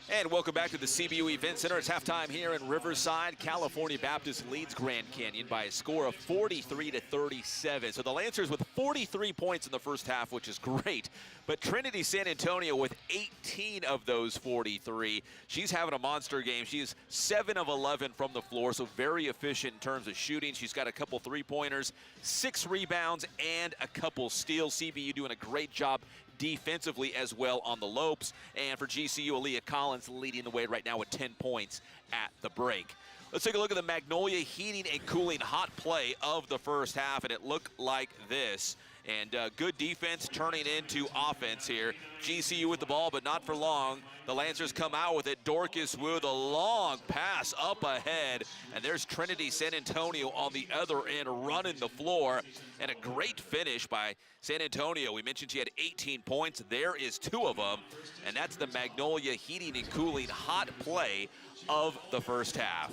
And welcome back to the CBU Event Center. It's halftime here in Riverside. California Baptist leads Grand Canyon by a score of 43-37. So the Lancers with 43 points in the first half, which is great. But Trinity San Antonio with 18 of those 43. She's having a monster game. She is 7 of 11 from the floor, so very efficient in terms of shooting. She's got a couple three-pointers, 6 rebounds, and a couple steals. CBU doing a great job defensively as well on the Lopes. And for GCU, Aaliyah Collins leading the way right now with 10 points at the break. Let's take a look at the Magnolia heating and cooling hot play of the first half, and it looked like this. And good defense turning into offense here. GCU with the ball, but not for long. The Lancers come out with it. Dorcas Wu, the long pass up ahead. And there's Trinity San Antonio on the other end running the floor. And a great finish by San Antonio. We mentioned she had 18 points. There is 2 of them. And that's the Magnolia heating and cooling hot play of the first half.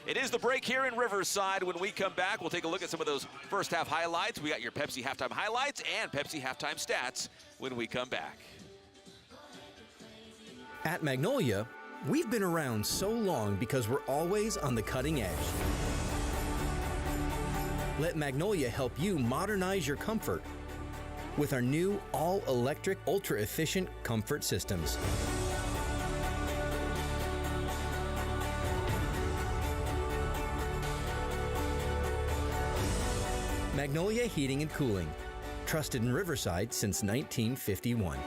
It is the break here in Riverside. When we come back, we'll take a look at some of those first half highlights. We got your Pepsi halftime highlights and Pepsi halftime stats when we come back. At Magnolia, we've been around so long because we're always on the cutting edge. Let Magnolia help you modernize your comfort with our new all-electric, ultra-efficient comfort systems. Magnolia Heating and Cooling, trusted in Riverside since 1951.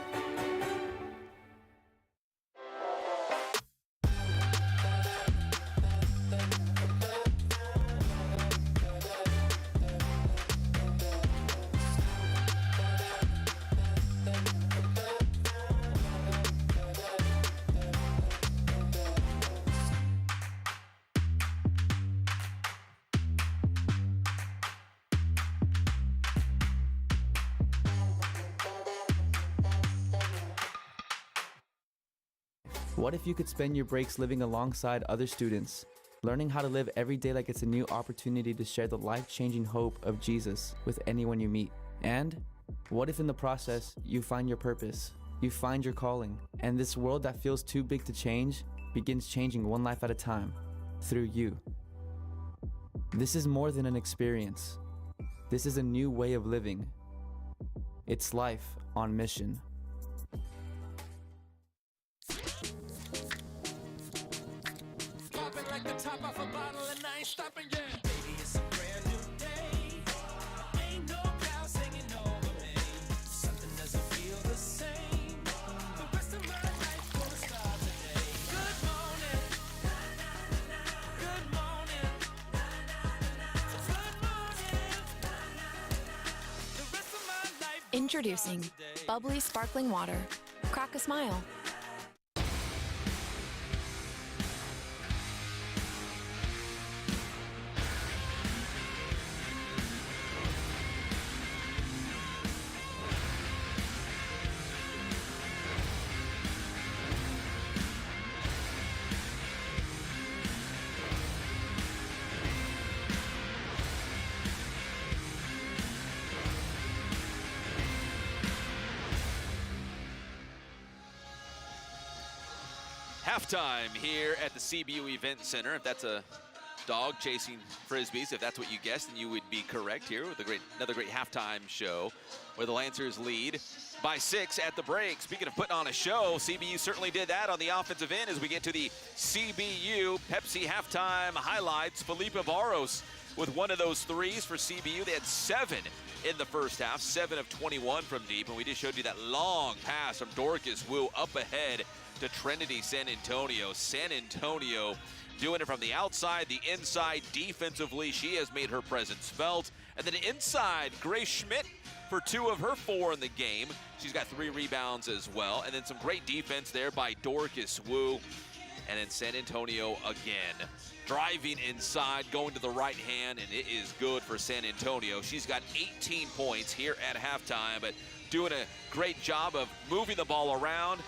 What if you could spend your breaks living alongside other students, learning how to live every day like it's a new opportunity to share the life-changing hope of Jesus with anyone you meet? And what if in the process, you find your purpose, you find your calling, and this world that feels too big to change begins changing one life at a time through you? This is more than an experience. This is a new way of living. It's life on mission. Popping like the top off a bottle and I ain't stopping yet. Baby, it's a brand new day. Ain't no clouds hanging over me. Something doesn't feel the same. The rest of my life gonna start today. Good morning. Good morning. Good morning. The rest of my life. Introducing bubbly sparkling water. Crack a smile. Halftime here at the CBU Event Center. If that's a dog chasing frisbees, if that's what you guessed, then you would be correct here with another great halftime show where the Lancers lead by 6 at the break. Speaking of putting on a show, CBU certainly did that on the offensive end as we get to the CBU Pepsi halftime highlights. Felipe Barros with one of those threes for CBU. They had 7 in the first half, 7 of 21 from deep, and we just showed you that long pass from Dorcas Wu up ahead to Trinity San Antonio. San Antonio doing it from the outside, the inside. Defensively, she has made her presence felt. And then inside, Grace Schmidt for 2 of her 4 in the game. She's got 3 rebounds as well. And then some great defense there by Dorcas Wu. And then San Antonio again. Driving inside, going to the right hand, and it is good for San Antonio. She's got 18 points here at halftime, but doing a great job of moving the ball around,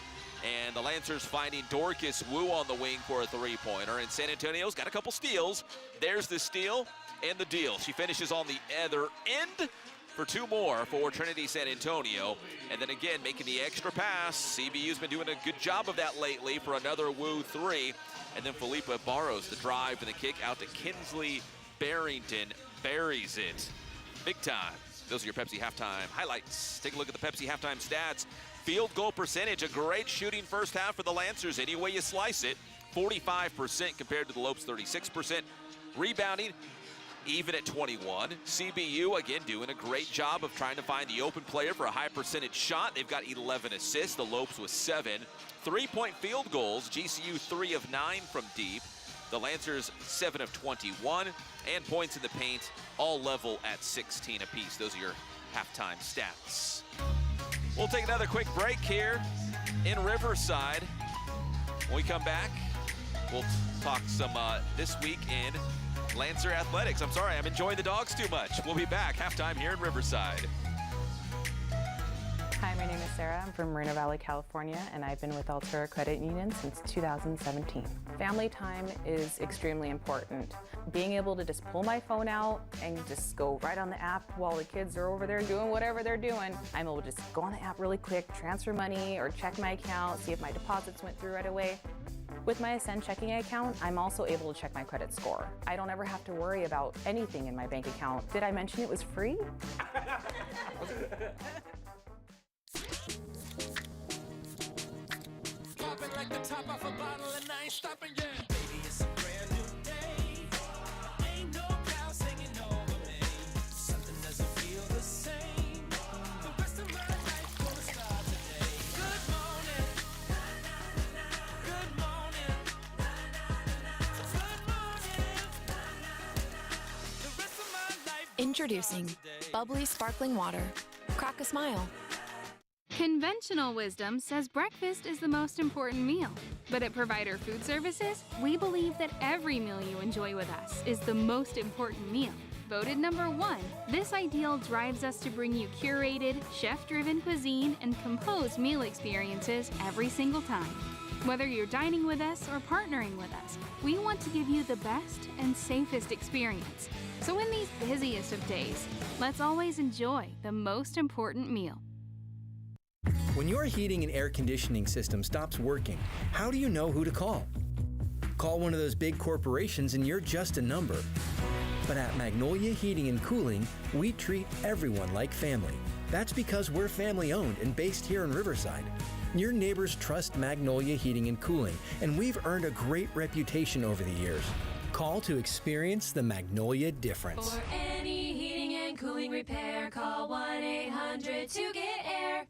And the Lancers finding Dorcas Wu on the wing for a three-pointer. And San Antonio's got a couple steals. There's the steal and the deal. She finishes on the other end for two more for Trinity San Antonio. And then again, making the extra pass. CBU's been doing a good job of that lately for another Wu three. And then Felipa borrows the drive and the kick out to Kinsley Barrington. Buries it. Big time. Those are your Pepsi halftime highlights. Take a look at the Pepsi halftime stats. Field goal percentage, a great shooting first half for the Lancers. Any way you slice it, 45% compared to the Lopes' 36%. Rebounding, even at 21. CBU, again, doing a great job of trying to find the open player for a high percentage shot. They've got 11 assists, the Lopes with 7. Three-point field goals, GCU 3 of 9 from deep. The Lancers 7 of 21. And points in the paint, all level at 16 apiece. Those are your halftime stats. We'll take another quick break here in Riverside. When we come back, we'll talk some this week in Lancer Athletics. I'm sorry, I'm enjoying the dogs too much. We'll be back halftime here in Riverside. Hi, my name is Sarah. I'm from Moreno Valley, California, and I've been with Altura Credit Union since 2017. Family time is extremely important. Being able to just pull my phone out and just go right on the app while the kids are over there doing whatever they're doing, I'm able to just go on the app really quick, transfer money, or check my account, see if my deposits went through right away. With my Ascend checking account, I'm also able to check my credit score. I don't ever have to worry about anything in my bank account. Did I mention it was free? Popping like the top off a bottle and I ain't stopping yet. Baby, it's a brand new day. Ain't no cloud singing over me. Something doesn't feel the same. The rest of my life gonna start today. Good morning. Good morning. Good morning. The rest of my life. Introducing bubbly sparkling water. Crack a smile. Conventional wisdom says breakfast is the most important meal. But at Provider Food Services, we believe that every meal you enjoy with us is the most important meal. Voted number 1, this ideal drives us to bring you curated, chef-driven cuisine and composed meal experiences every single time. Whether you're dining with us or partnering with us, we want to give you the best and safest experience. So in these busiest of days, let's always enjoy the most important meal. When your heating and air conditioning system stops working, how do you know who to call? Call one of those big corporations and you're just a number. But at Magnolia Heating and Cooling, we treat everyone like family. That's because we're family owned and based here in Riverside. Your neighbors trust Magnolia Heating and Cooling, and we've earned a great reputation over the years. Call to experience the Magnolia difference. For any heating and cooling repair, call 1-800-2-GET-AIR.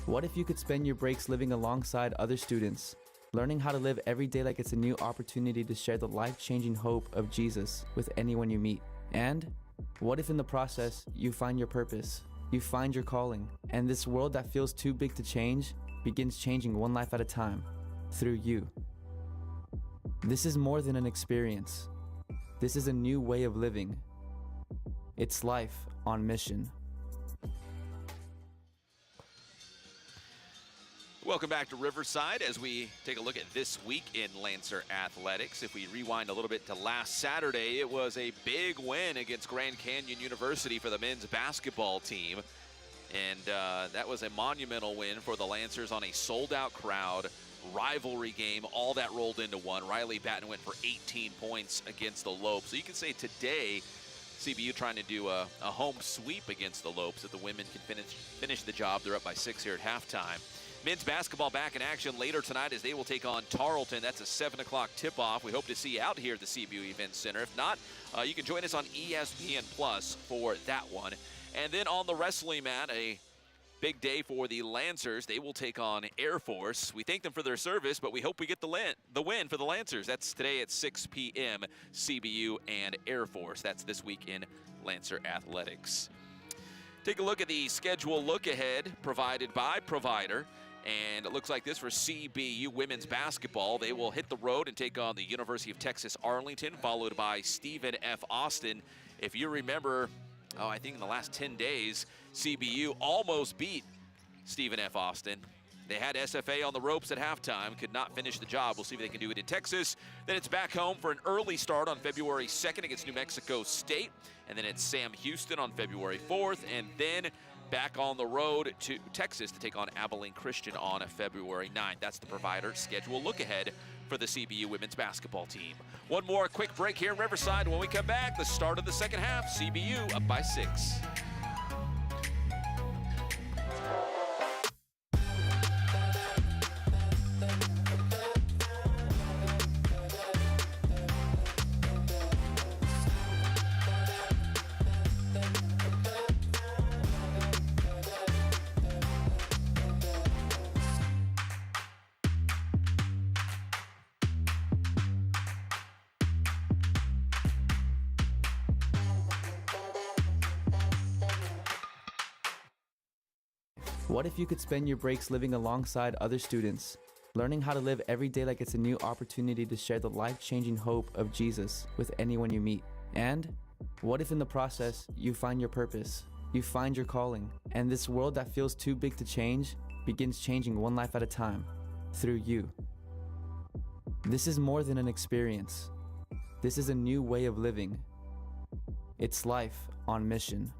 What if you could spend your breaks living alongside other students, learning how to live every day like it's a new opportunity to share the life-changing hope of Jesus with anyone you meet? And what if in the process you find your purpose, you find your calling, and this world that feels too big to change begins changing one life at a time through you? This is more than an experience. This is a new way of living. It's life on mission. Welcome back to Riverside as we take a look at this week in Lancer Athletics. If we rewind a little bit to last Saturday, it was a big win against Grand Canyon University for the men's basketball team. And that was a monumental win for the Lancers on a sold-out crowd, rivalry game, all that rolled into one. Riley Batten went for 18 points against the Lopes. So you can say today, CBU trying to do a home sweep against the Lopes, that the women can finish the job. They're up by 6 here at halftime. Men's basketball back in action later tonight as they will take on Tarleton. That's a 7 o'clock tip-off. We hope to see you out here at the CBU Event Center. If not, you can join us on ESPN Plus for that one. And then on the wrestling mat, a big day for the Lancers. They will take on Air Force. We thank them for their service, but we hope we get the win for the Lancers. That's today at 6 p.m., CBU and Air Force. That's this week in Lancer Athletics. Take a look at the schedule look ahead provided by Provider. And it looks like this for CBU women's basketball. They will hit the road and take on the University of Texas Arlington, followed by Stephen F. Austin. If you remember, I think in the last 10 days, CBU almost beat Stephen F. Austin. They had SFA on the ropes at halftime, could not finish the job. We'll see if they can do it in Texas. Then it's back home for an early start on February 2nd against New Mexico State. And then it's Sam Houston on February 4th. And then back on the road to Texas to take on Abilene Christian on February 9th. That's the Provider schedule look ahead for the CBU women's basketball team. One more quick break here in Riverside. When we come back, the start of the second half, CBU up by 6. What if you could spend your breaks living alongside other students, learning how to live every day like it's a new opportunity to share the life-changing hope of Jesus with anyone you meet? And what if in the process, you find your purpose, you find your calling, and this world that feels too big to change begins changing one life at a time through you? This is more than an experience. This is a new way of living. It's life on mission.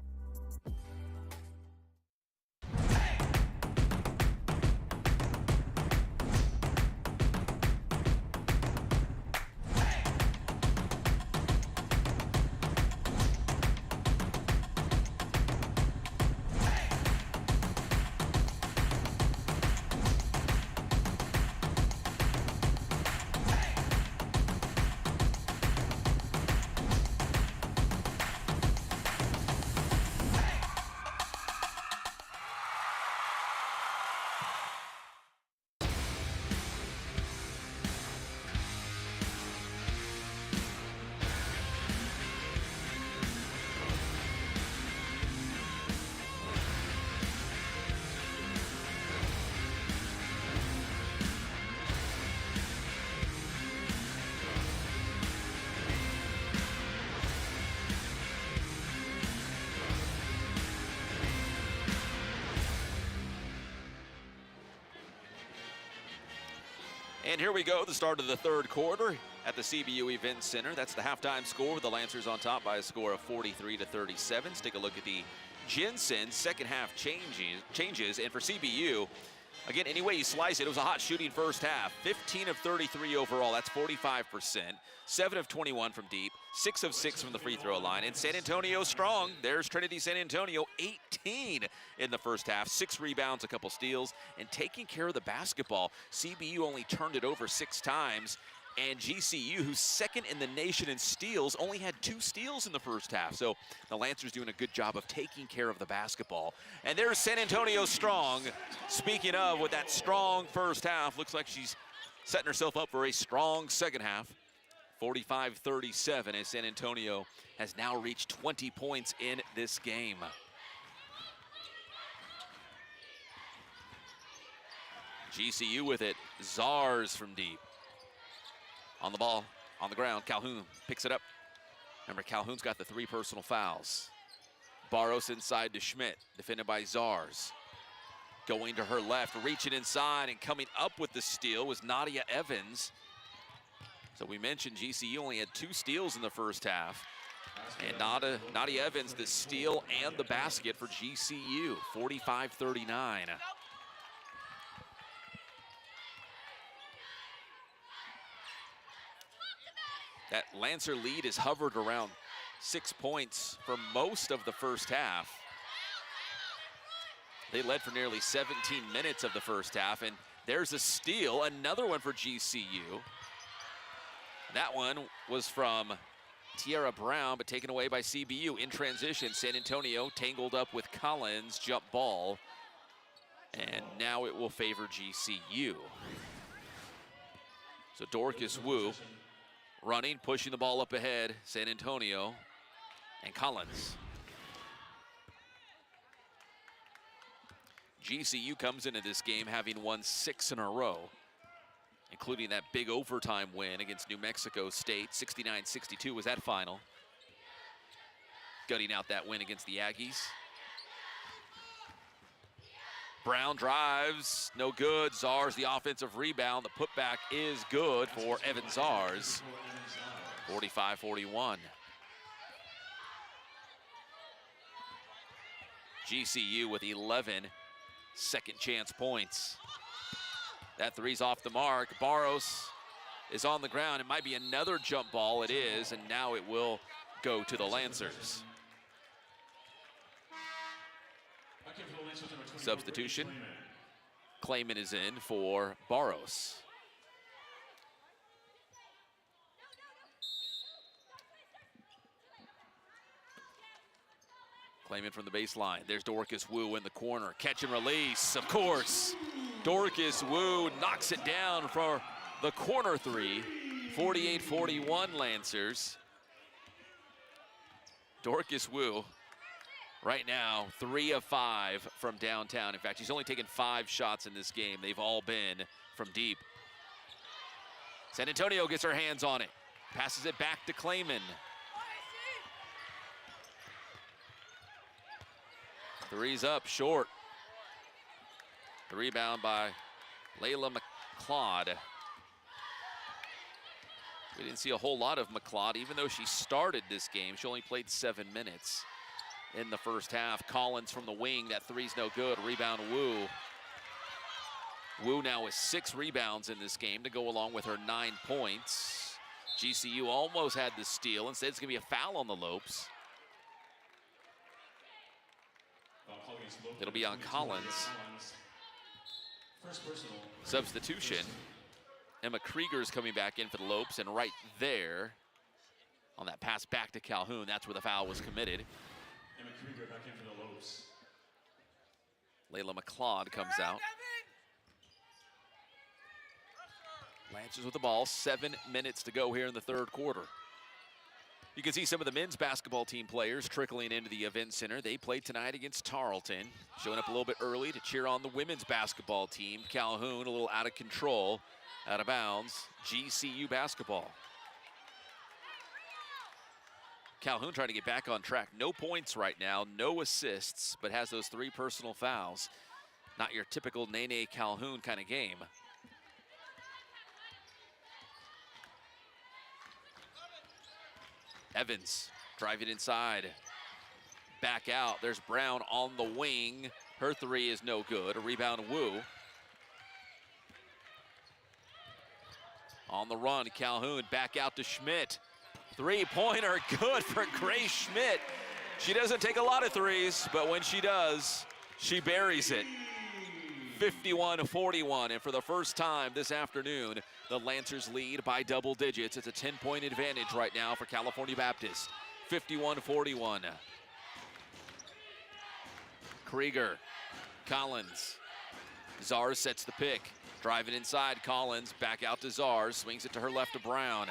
And here we go, the start of the third quarter at the CBU Event Center. That's the halftime score with the Lancers on top by a score of 43-37. Let's take a look at the Jensen second half changes. And for CBU, again, any way you slice it, it was a hot shooting first half. 15 of 33 overall, that's 45%. 7 of 21 from deep, 6 of 6 from the free throw line. And San Antonio strong. There's Trinity San Antonio, 18 in the first half, 6 rebounds, a couple steals, and taking care of the basketball. CBU only turned it over 6 times. And GCU, who's second in the nation in steals, only had 2 steals in the first half. So the Lancers doing a good job of taking care of the basketball. And there's San Antonio strong. Speaking of, with that strong first half, looks like she's setting herself up for a strong second half. 45-37 as San Antonio has now reached 20 points in this game. GCU with it, Zars from deep. On the ball, on the ground, Calhoun picks it up. Remember, Calhoun's got the 3 personal fouls. Barros inside to Schmidt, defended by Zars. Going to her left, reaching inside and coming up with the steal was Nadia Evans. So we mentioned GCU only had 2 steals in the first half. And Nadia Evans, the steal and the basket for GCU, 45-39. That Lancer lead has hovered around 6 points for most of the first half. They led for nearly 17 minutes of the first half, and there's a steal, another one for GCU. That one was from Tiara Brown, but taken away by CBU in transition. San Antonio tangled up with Collins, jump ball, and now it will favor GCU. So Dorcas Wu running, pushing the ball up ahead, San Antonio, and Collins. GCU comes into this game having won 6 in a row, including that big overtime win against New Mexico State. 69-62 was that final. Gutting out that win against the Aggies. Brown drives, no good. Zars the offensive rebound. The putback is good for Evan Zars. 45-41. GCU with 11 second chance points. That three's off the mark. Barros is on the ground. It might be another jump ball. It is, and now it will go to the Lancers. Substitution. Clayman is in for Barros. Clayman from the baseline. There's Dorcas Wu in the corner. Catch and release, of course. Dorcas Wu knocks it down for the corner three. 48-41 Lancers. Dorcas Wu, right now, 3 of 5 from downtown. In fact, she's only taken 5 shots in this game. They've all been from deep. San Antonio gets her hands on it. Passes it back to Clayman. Three's up, short. The rebound by Layla McLeod. We didn't see a whole lot of McLeod, even though she started this game. She only played 7 minutes in the first half. Collins from the wing, that three's no good. Rebound Wu. Wu now with 6 rebounds in this game to go along with her 9 points. GCU almost had the steal. Instead, it's gonna be a foul on the Lopes. It'll be on Collins. Substitution. Emma Krieger's coming back in for the Lopes, and right there, on that pass back to Calhoun, that's where the foul was committed. Emma Krieger back in for the Lopes. Layla McLeod comes out. Lancers with the ball, 7 minutes to go here in the third quarter. You can see some of the men's basketball team players trickling into the event center. They played tonight against Tarleton, showing up a little bit early to cheer on the women's basketball team. Calhoun a little out of control, out of bounds. GCU basketball. Calhoun trying to get back on track. No points right now, no assists, but has those 3 personal fouls. Not your typical Nene Calhoun kind of game. Evans driving inside, back out. There's Brown on the wing. Her 3 is no good. A rebound, Wu. On the run, Calhoun back out to Schmidt. 3-pointer, good for Grace Schmidt. She doesn't take a lot of threes, but when she does, she buries it. 51-41, and for the first time this afternoon, the Lancers lead by double digits. It's a 10-point advantage right now for California Baptist. 51-41. Krieger, Collins. Zars sets the pick. Driving inside, Collins back out to Zars. Swings it to her left to Brown.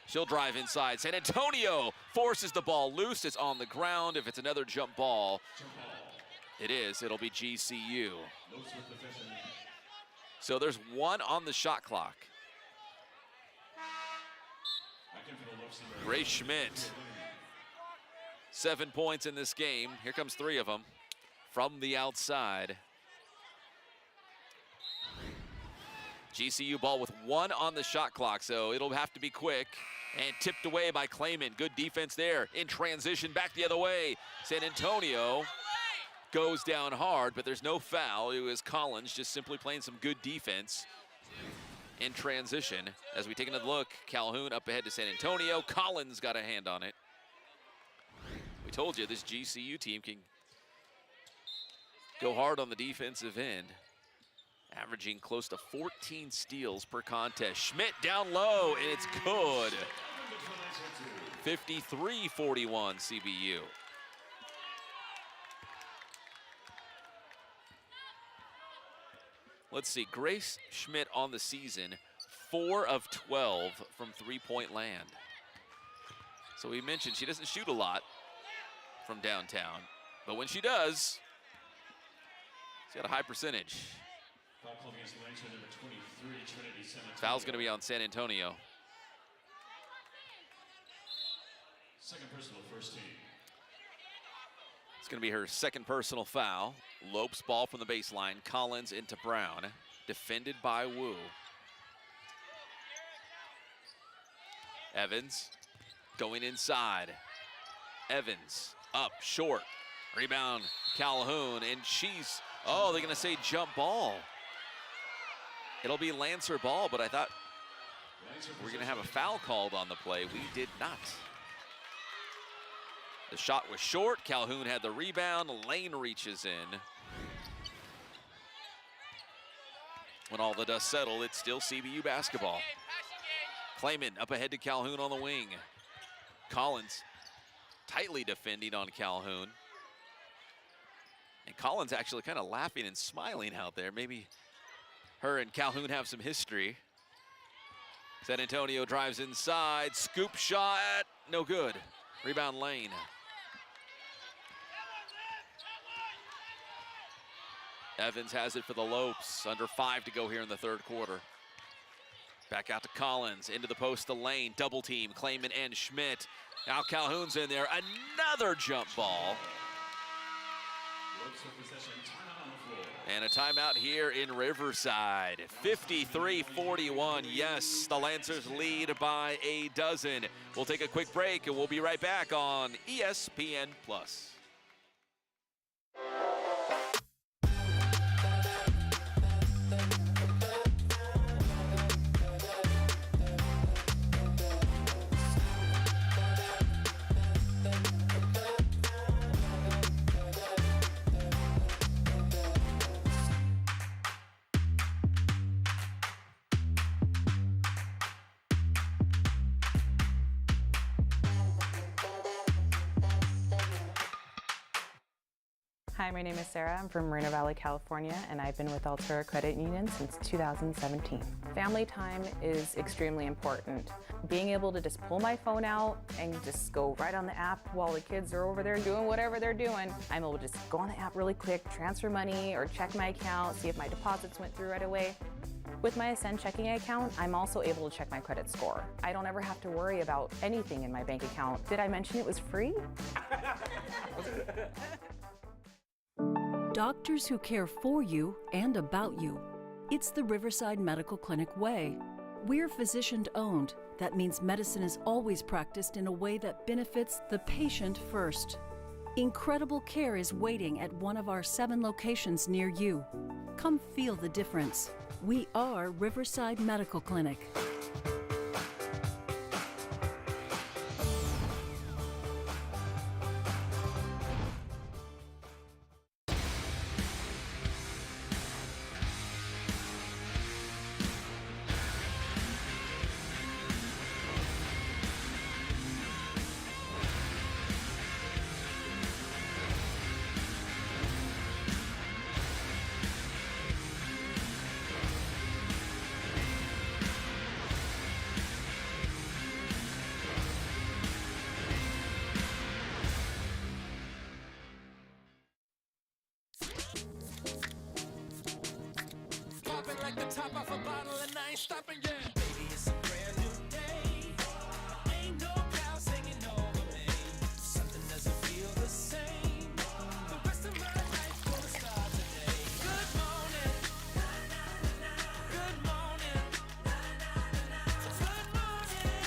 She'll drive inside. San Antonio forces the ball loose. It's on the ground. If it's another jump ball, it is. It'll be GCU. So there's 1 on the shot clock. Grace Schmidt, 7 points in this game. Here comes 3 of them from the outside. GCU ball with 1 on the shot clock, so it'll have to be quick. And tipped away by Clayman. Good defense there. In transition, back the other way. San Antonio goes down hard, but there's no foul. It was Collins just simply playing some good defense in transition. As we take another look, Calhoun up ahead to San Antonio. Collins got a hand on it. We told you this GCU team can go hard on the defensive end, averaging close to 14 steals per contest. Schmidt down low, and it's good. 53-41 CBU. Let's see, Grace Schmidt on the season, 4 of 12 from 3-point land. So we mentioned she doesn't shoot a lot from downtown, but when she does, she's got a high percentage. Foul's gonna be on San Antonio. Second personal, first team. It's going to be her second personal foul. Lopes ball from the baseline. Collins into Brown. Defended by Wu. Evans going inside. Evans up short. Rebound Calhoun, and she's, oh, they're going to say jump ball. It'll be Lancer ball, but I thought we're going to have a foul called on the play. We did not. The shot was short. Calhoun had the rebound. Lane reaches in. When all the dust settled, it's still CBU basketball. Clayman up ahead to Calhoun on the wing. Collins tightly defending on Calhoun. And Collins actually kind of laughing and smiling out there. Maybe her and Calhoun have some history. San Antonio drives inside. Scoop shot. No good. Rebound Lane. Evans has it for the Lopes. Under 5 to go here in the third quarter. Back out to Collins. Into the post to Lane. Double team. Clayman and Schmidt. Now Calhoun's in there. Another jump ball. And a timeout here in Riverside. 53-41. Yes, the Lancers lead by a dozen. We'll take a quick break and we'll be right back on ESPN+. Hi, my name is Sarah. I'm from Moreno Valley, California, and I've been with Altura Credit Union since 2017. Family time is extremely important. Being able to just pull my phone out and just go right on the app while the kids are over there doing whatever they're doing, I'm able to just go on the app really quick, transfer money, or check my account, see if my deposits went through right away. With my Ascend checking account, I'm also able to check my credit score. I don't ever have to worry about anything in my bank account. Did I mention it was free? Doctors who care for you and about you. It's the Riverside Medical Clinic way. We're physician-owned. That means medicine is always practiced in a way that benefits the patient first. Incredible care is waiting at one of our 7 locations near you. Come feel the difference. We are Riverside Medical Clinic. Top off a bottle and I ain't stopping yet. Baby, it's a brand new day. Ain't no clouds hanging over me. Something doesn't feel the same. The rest of my life gonna start today. Good morning. Good morning. Good morning.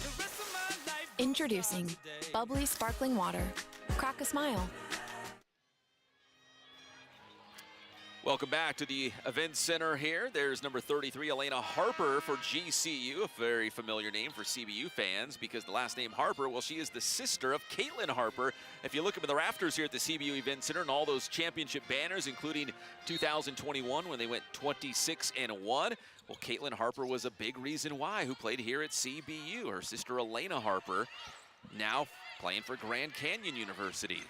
The rest of my life. Introducing bubbly sparkling water. Crack a smile. Welcome back to the event center here. There's number 33, Elena Harper for GCU, a very familiar name for CBU fans because the last name Harper, well, she is the sister of Caitlin Harper. If you look up in the rafters here at the CBU Event Center and all those championship banners, including 2021 when they went 26-1, well, Caitlin Harper was a big reason why, who played here at CBU. Her sister Elena Harper now playing for Grand Canyon University.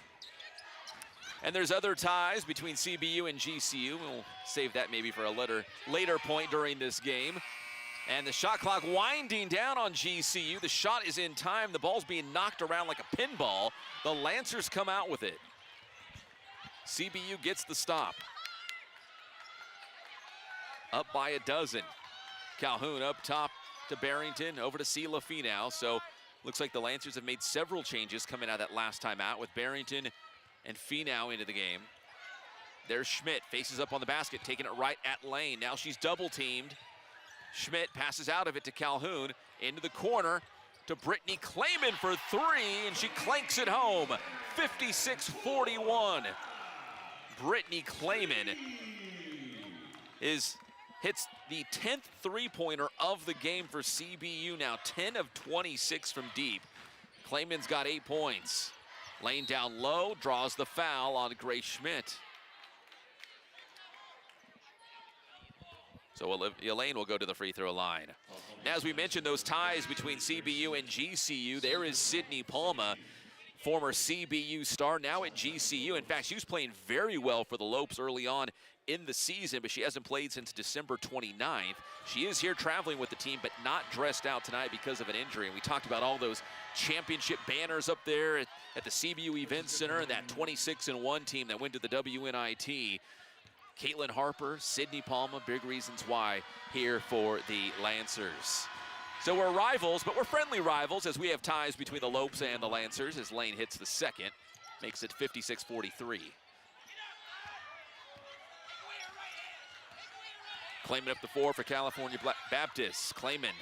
And there's other ties between CBU and GCU. We'll save that maybe for a later point during this game. And the shot clock winding down on GCU. The shot is in time. The ball's being knocked around like a pinball. The Lancers come out with it. CBU gets the stop. Up by a dozen. Calhoun up top to Barrington, over to Sheila Finau. So Looks like the Lancers have made several changes coming out of that last time out with Barrington and Finau into the game. There's Schmidt, faces up on the basket, taking it right at Lane. Now she's double teamed. Schmidt passes out of it to Calhoun, into the corner to Brittany Clayman for three, and she clanks it home, 56-41. Brittany Clayman hits the 10th three-pointer of the game for CBU now, 10 of 26 from deep. Clayman's got 8 points. Lane down low, draws the foul on Grace Schmidt. So Elaine will go to the free throw line. As we mentioned, those ties between CBU and GCU, there is Sydney Palma, former CBU star, now at GCU. In fact, she was playing very well for the Lopes early on in the season, but she hasn't played since December 29th. She is here traveling with the team, but not dressed out tonight because of an injury. And we talked about all those championship banners up there at the CBU Event Center and that 26-1 team that went to the WNIT. Caitlin Harper, Sydney Palma, big reasons why here for the Lancers. So we're rivals, but we're friendly rivals as we have ties between the Lopes and the Lancers as Lane hits the second, makes it 56-43. Clayman up the four for California Baptist. Clayman.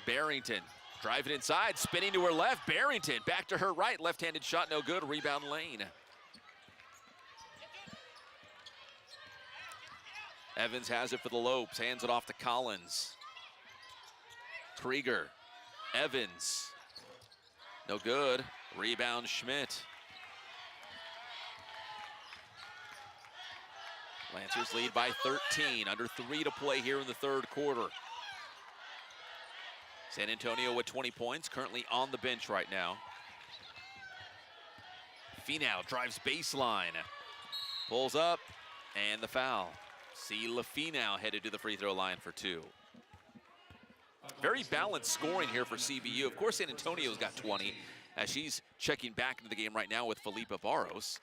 Barrington, drive it inside, spinning to her left. Barrington back to her right, left-handed shot, no good, rebound Lane. Evans has it for the Lopes, hands it off to Collins. Krieger, Evans, no good, rebound Schmidt. Lancers lead by 13, under 3 to play here in the third quarter. San Antonio with 20 points, currently on the bench right now. Finau drives baseline, pulls up, and the foul. Sheila Finau headed to the free throw line for two. Very balanced scoring here for CBU. Of course, San Antonio's got 20, as she's checking back into the game right now with Felipa Barros.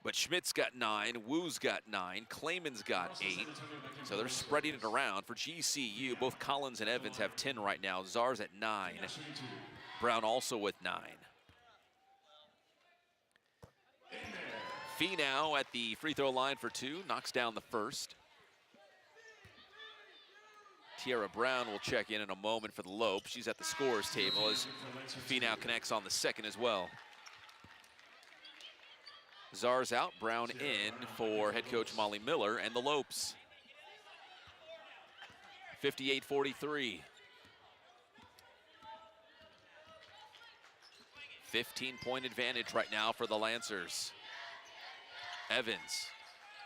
But Schmidt's got 9, Wu's got 9, Clayman's got 8. So they're spreading it around. For GCU, both Collins and Evans have 10 right now. Czar's at 9. Brown also with 9. Finau at the free throw line for two, knocks down the first. Tiara Brown will check in a moment for the Lopes. She's at the scorer's table as Finau connects on the second as well. Czar's out, Brown in for head coach Molly Miller and the Lopes. 58-43. 15-point advantage right now for the Lancers. Evans,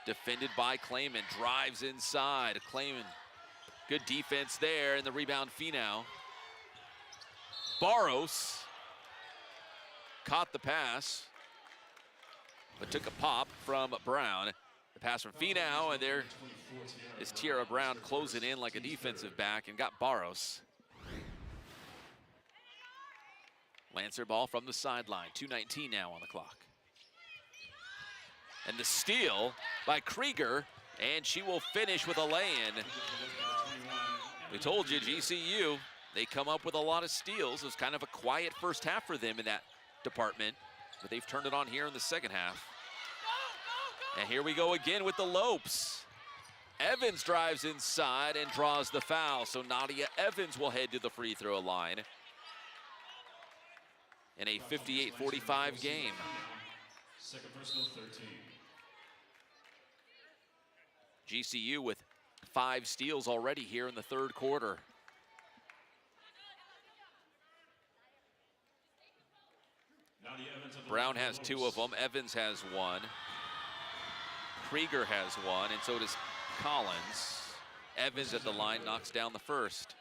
defended by Clayman, drives inside. Clayman, good defense there, and the rebound Finau. Barros caught the pass, but took a pop from Brown. The pass from Finau, and there is Tiara Brown closing in like a defensive back and got Barros. Lancer ball from the sideline, 2:19 now on the clock. And the steal by Krieger, and she will finish with a lay-in. We told you, GCU, they come up with a lot of steals. It was kind of a quiet first half for them in that department, but they've turned it on here in the second half. And here we go again with the Lopes. Evans drives inside and draws the foul, so Nadia Evans will head to the free throw line in a 58-45 game. Second personal, 13. GCU with 5 steals already here in the third quarter. Brown has 2 of them. Evans has 1. Krieger has 1, and so does Collins. Evans at the line knocks down the first.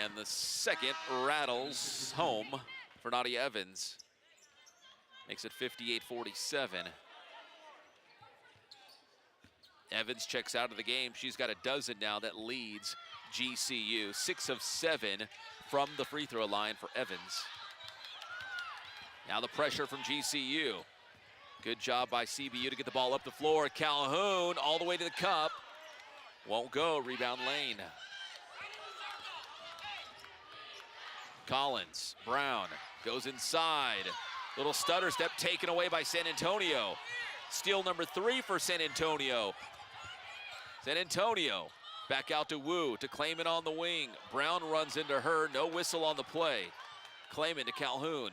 And the second rattles home for Nadia Evans. Makes it 58-47. Evans checks out of the game. She's got a dozen now that leads GCU. 6 of 7 from the free throw line for Evans. Now the pressure from GCU. Good job by CBU to get the ball up the floor. Calhoun all the way to the cup. Won't go, rebound Lane. Collins, Brown goes inside. Little stutter step taken away by San Antonio. Steal number 3 for San Antonio. San Antonio back out to Wu, to Clayman on the wing. Brown runs into her, no whistle on the play. Clayman to Calhoun.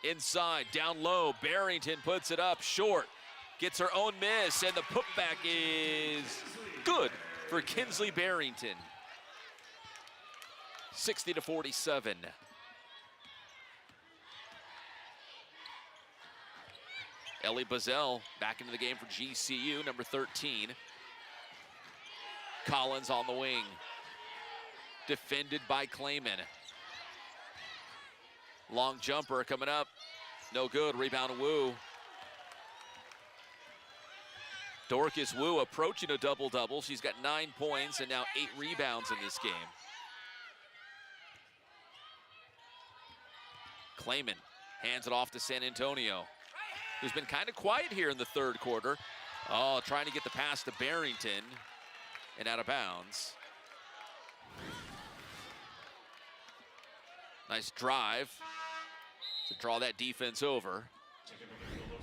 Inside, down low, Barrington puts it up, short. Gets her own miss, and the putback is good for Kinsley Barrington. 60-47. Ellie Bazell back into the game for GCU, number 13. Collins on the wing. Defended by Clayman. Long jumper coming up. No good. Rebound Wu. Dorcas Wu approaching a double-double. She's got 9 points and now 8 rebounds in this game. Clayman hands it off to San Antonio, who's been kind of quiet here in the third quarter. Oh, trying to get the pass to Barrington and out of bounds. Nice drive to draw that defense over.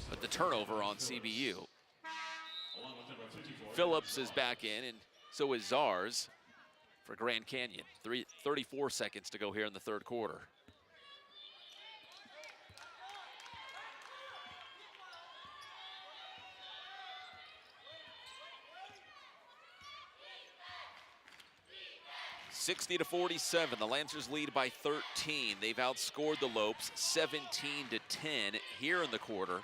But the turnover on CBU. Phillips is back in, and so is Zars for Grand Canyon. 34 seconds to go here in the third quarter. (60-47). The Lancers lead by 13. They've outscored the Lopes 17-10 here in the quarter.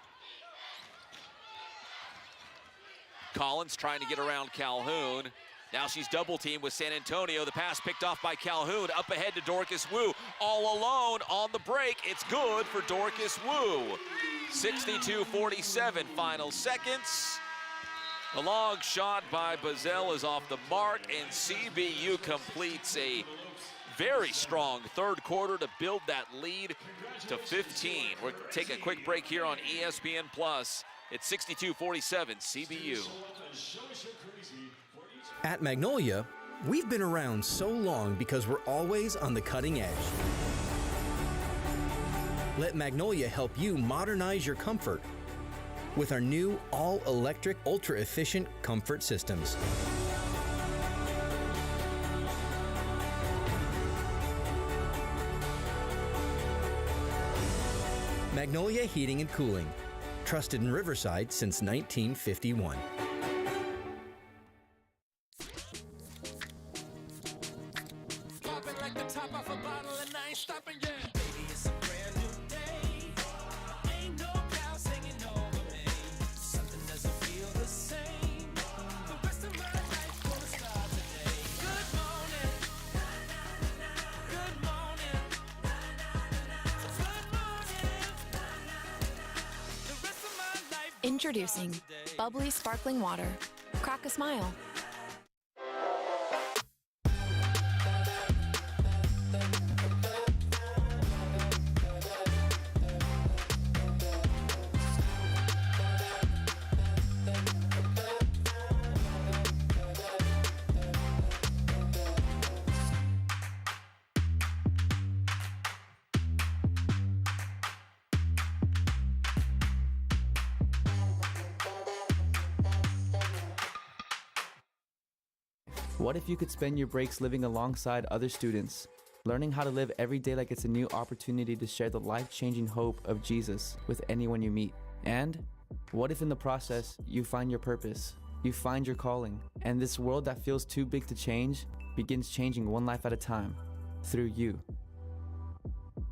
Collins trying to get around Calhoun. Now she's double teamed with San Antonio. The pass picked off by Calhoun. Up ahead to Dorcas Wu. All alone on the break. It's good for Dorcas Wu. 62-47, final seconds. The long shot by Bazell is off the mark, and CBU completes a very strong third quarter to build that lead to 15. We'll take a quick break here on ESPN Plus. It's 62-47, CBU. At Magnolia, we've been around so long because we're always on the cutting edge. Let Magnolia help you modernize your comfort with our new all-electric, ultra-efficient comfort systems. Magnolia Heating and Cooling, trusted in Riverside since 1951. Popping like the top off a bottle and I ain't stopping yet. Baby, it's a brand new day. Ain't no cloud hanging over me. Something doesn't feel the same. The rest of my life gonna start today. Good morning. Good morning. Good morning. The rest of my life. Introducing bubbly sparkling water. Crack a smile. What if you could spend your breaks living alongside other students, learning how to live every day like it's a new opportunity to share the life-changing hope of Jesus with anyone you meet? And what if in the process you find your purpose, you find your calling, and this world that feels too big to change begins changing one life at a time through you?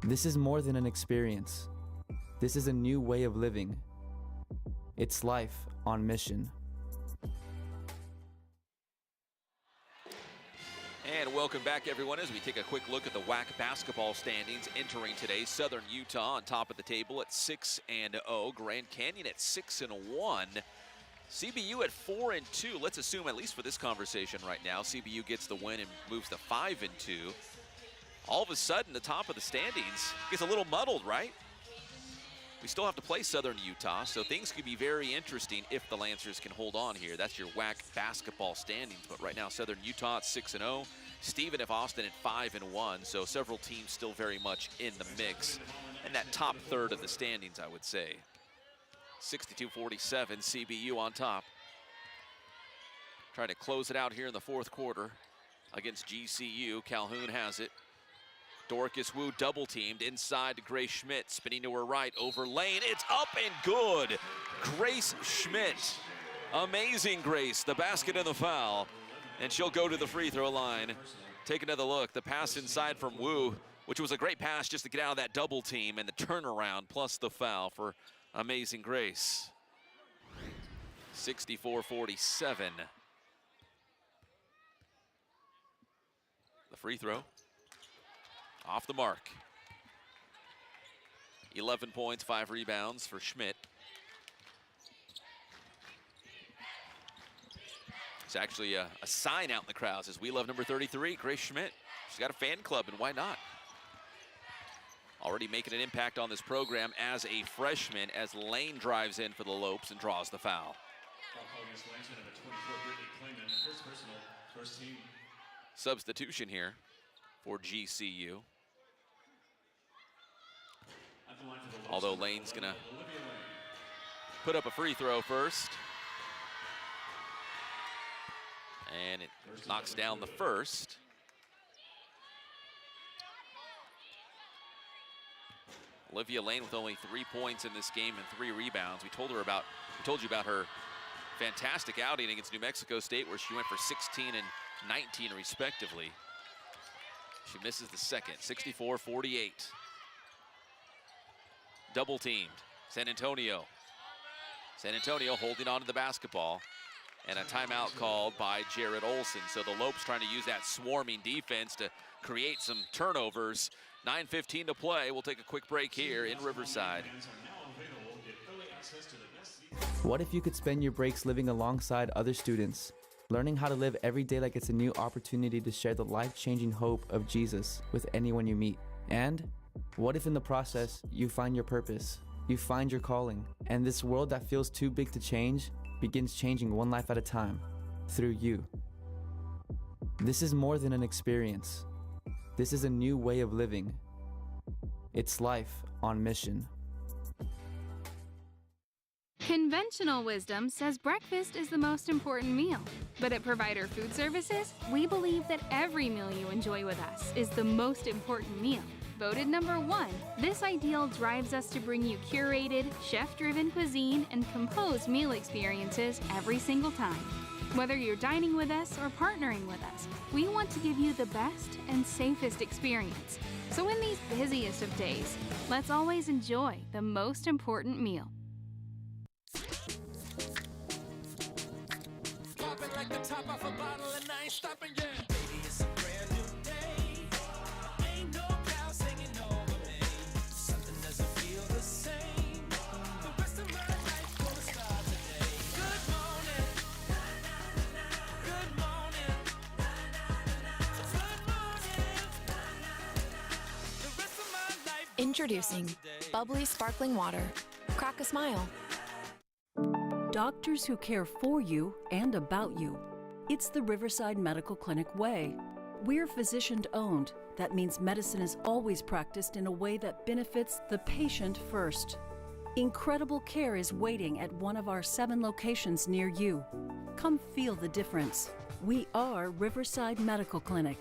This is more than an experience. This is a new way of living. It's life on mission. And welcome back, everyone, as we take a quick look at the WAC basketball standings entering today. Southern Utah on top of the table at 6-0. Grand Canyon at 6-1. CBU at 4-2. Let's assume, at least for this conversation right now, CBU gets the win and moves to 5-2. All of a sudden, the top of the standings gets a little muddled, right? We still have to play Southern Utah, so things could be very interesting if the Lancers can hold on here. That's your WAC basketball standings, but right now Southern Utah at 6-0, Stephen F. Austin at 5-1, so several teams still very much in the mix. And that top third of the standings, I would say. 62-47, CBU on top. Trying to close it out here in the fourth quarter against GCU. Calhoun has it. Dorcas Wu double teamed inside to Grace Schmidt, spinning to her right over lane. It's up and good. Grace Schmidt. Amazing Grace, the basket and the foul. And she'll go to the free throw line. Take another look. The pass inside from Wu, which was a great pass just to get out of that double team, and the turnaround plus the foul for Amazing Grace. 64-47. The free throw. Off the mark. 11 points, 5 rebounds for Schmidt. It's actually a sign out in the crowd. Says, "We love number 33, Grace Schmidt." She's got a fan club, and why not? Already making an impact on this program as a freshman as Lane drives in for the Lopes and draws the foul. Substitution here for GCU. Although Lane's gonna put up a free throw first. And it knocks down the first. Olivia Lane with only 3 points in this game and 3 rebounds. We told you about her fantastic outing against New Mexico State, where she went for 16 and 19 respectively. She misses the second. 64-48. Double teamed. San Antonio holding on to the basketball, and a timeout called by Jared Olson. So the Lopes trying to use that swarming defense to create some turnovers. 9:15 to play. We'll take a quick break here in Riverside. What if you could spend your breaks living alongside other students, learning how to live every day like it's a new opportunity to share the life-changing hope of Jesus with anyone you meet? And what if in the process you find your purpose, you find your calling, and this world that feels too big to change begins changing one life at a time through you? This is more than an experience. This is a new way of living. It's life on mission. Conventional wisdom says breakfast is the most important meal. But at Provider Food Services, we believe that every meal you enjoy with us is the most important meal. Voted number 1, this ideal drives us to bring you curated, chef-driven cuisine and composed meal experiences every single time. Whether you're dining with us or partnering with us, we want to give you the best and safest experience. So in these busiest of days, let's always enjoy the most important meal. Popping like the top off a bottle and I ain't stopping yet. Baby, it's a brand new day. Ain't no cloud singing over me. Something doesn't feel the same. The rest of my life gonna start today. Good morning. Good morning. Good morning. The rest of my life. Introducing bubbly sparkling water. Crack a smile. Doctors who care for you and about you. It's the Riverside Medical Clinic way. We're physician-owned. That means medicine is always practiced in a way that benefits the patient first. Incredible care is waiting at one of our 7 locations near you. Come feel the difference. We are Riverside Medical Clinic.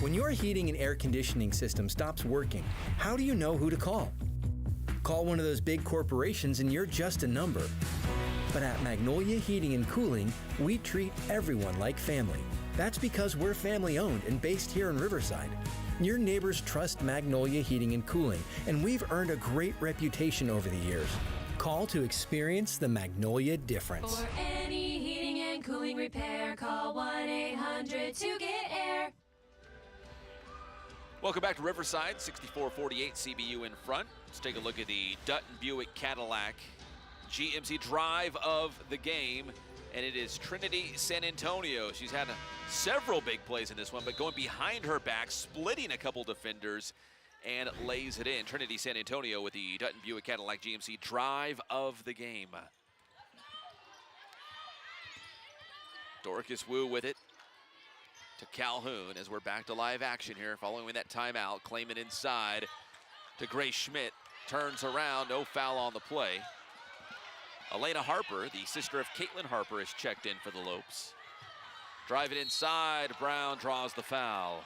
When your heating and air conditioning system stops working, how do you know who to call? Call one of those big corporations and you're just a number. But at Magnolia Heating and Cooling, we treat everyone like family. That's because we're family owned and based here in Riverside. Your neighbors trust Magnolia Heating and Cooling, and we've earned a great reputation over the years. Call to experience the Magnolia difference. For any heating and cooling repair, call 1-800-2-GET-AIR. Welcome back to Riverside, 64-48 CBU in front. Let's take a look at the Dutton Buick Cadillac GMC drive of the game. and it is Trinity San Antonio. She's had several big plays in this one, but going behind her back, splitting a couple defenders, and lays it in. Trinity San Antonio with the Dutton Buick Cadillac GMC drive of the game. Dorcas Wu with it to Calhoun as we're back to live action here following that timeout. Claiming inside to Grace Schmidt. Turns around, no foul on the play. Elena Harper, the sister of Caitlin Harper, is checked in for the Lopes. Drive it inside, Brown draws the foul.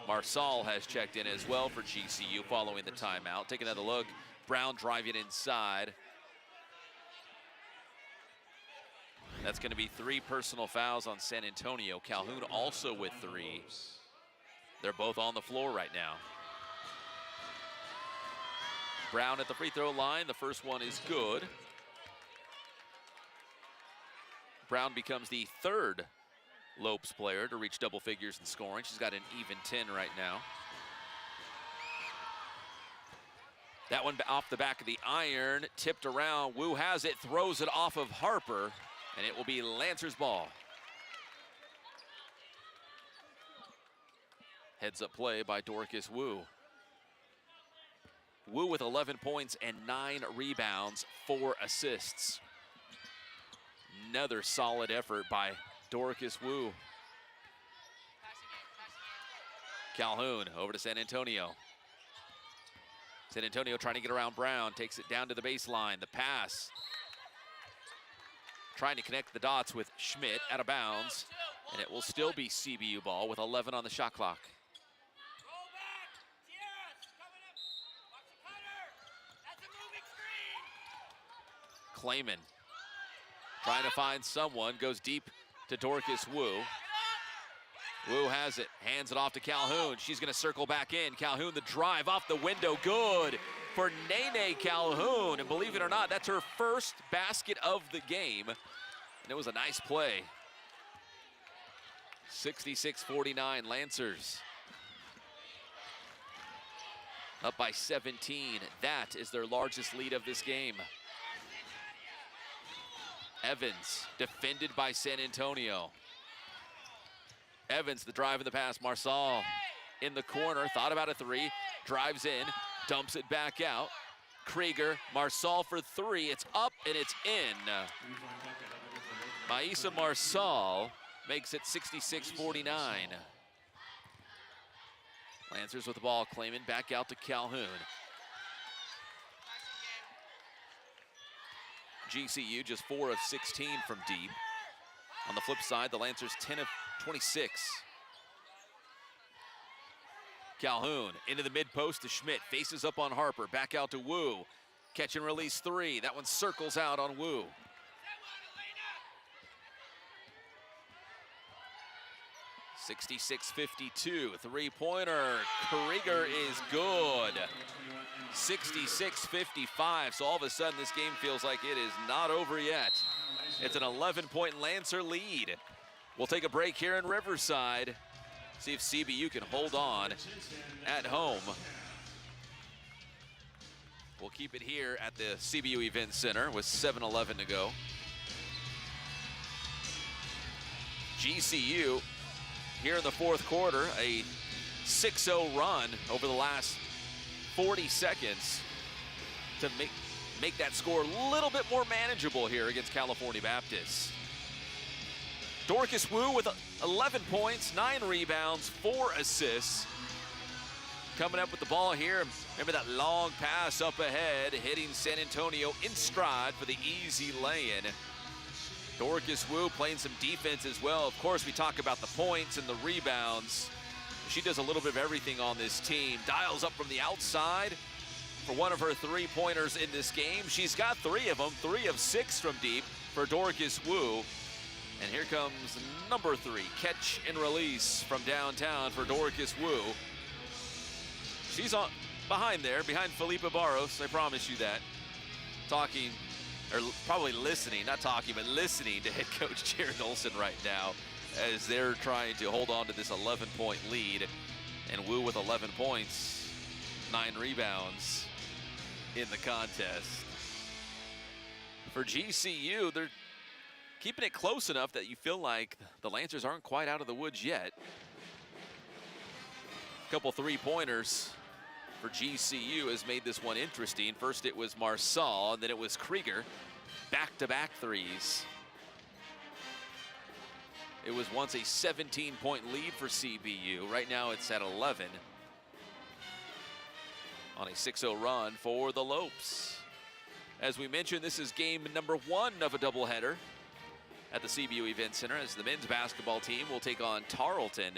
Marsal has checked in as well for GCU following the timeout. Take another look, Brown driving inside. That's going to be 3 personal fouls on San Antonio. Calhoun also with 3. They're both on the floor right now. Brown at the free throw line. The first one is good. Brown becomes the 3rd Lopes player to reach double figures in scoring. She's got an even 10 right now. That one off the back of the iron, tipped around. Wu has it, throws it off of Harper, and it will be Lancers ball. Heads up play by Dorcas Wu. Wu with 11 points and 9 rebounds, 4 assists. Another solid effort by Dorcas Wu. Calhoun over to San Antonio. San Antonio trying to get around Brown, takes it down to the baseline. The pass. Trying to connect the dots with Schmidt out of bounds. And it will still be CBU ball with 11 on the shot clock. Clayman trying to find someone, goes deep to Dorcas Wu. Wu has it, hands it off to Calhoun. She's gonna circle back in. Calhoun, the drive off the window, good for Nene Calhoun. And believe it or not, that's her first basket of the game. And it was a nice play. 66-49 Lancers. Up by 17. That is their largest lead of this game. Evans, defended by San Antonio. Evans, the drive and the pass. Marsal in the corner, thought about a 3, drives in, dumps it back out. Krieger, Marsal for 3, it's up and it's in. Maisa Marsal makes it 66-49. Lancers with the ball, Clayman back out to Calhoun. GCU just 4 of 16 from deep. On the flip side, the Lancers 10 of 26. Calhoun into the mid post to Schmidt, faces up on Harper, back out to Wu. Catch and release 3, that one circles out on Wu. (66-52) 3-pointer, Krieger is good. 66-55, so all of a sudden this game feels like it is not over yet. It's an 11-point Lancer lead. We'll take a break here in Riverside, see if CBU can hold on at home. We'll keep it here at the CBU Event Center with 7:11 to go. GCU here in the 4th quarter, a 6-0 run over the last 40 seconds to make that score a little bit more manageable here against California Baptist. Dorcas Wu with 11 points, 9 rebounds, 4 assists. Coming up with the ball here. Remember that long pass up ahead, hitting San Antonio in stride for the easy lay-in. Dorcas Wu playing some defense as well. Of course, we talk about the points and the rebounds. She does a little bit of everything on this team. Dials up from the outside for one of her 3-pointers in this game. She's got 3 of them, 3 of 6 from deep for Dorcas Wu. And here comes number 3, catch and release from downtown for Dorcas Wu. She's on behind there, behind Felipa Barros, I promise you that. Talking, or probably listening, not talking, but listening to head coach Jared Olson right now as they're trying to hold on to this 11-point lead. And Wu with 11 points, 9 rebounds in the contest. For GCU, they're keeping it close enough that you feel like the Lancers aren't quite out of the woods yet. A couple three-pointers for GCU has made this one interesting. First it was Marsal, and then it was Krieger. Back-to-back threes. It was once a 17-point lead for CBU. Right now it's at 11 on a 6-0 run for the Lopes. As we mentioned, this is game number 1 of a doubleheader at the CBU Event Center, as the men's basketball team will take on Tarleton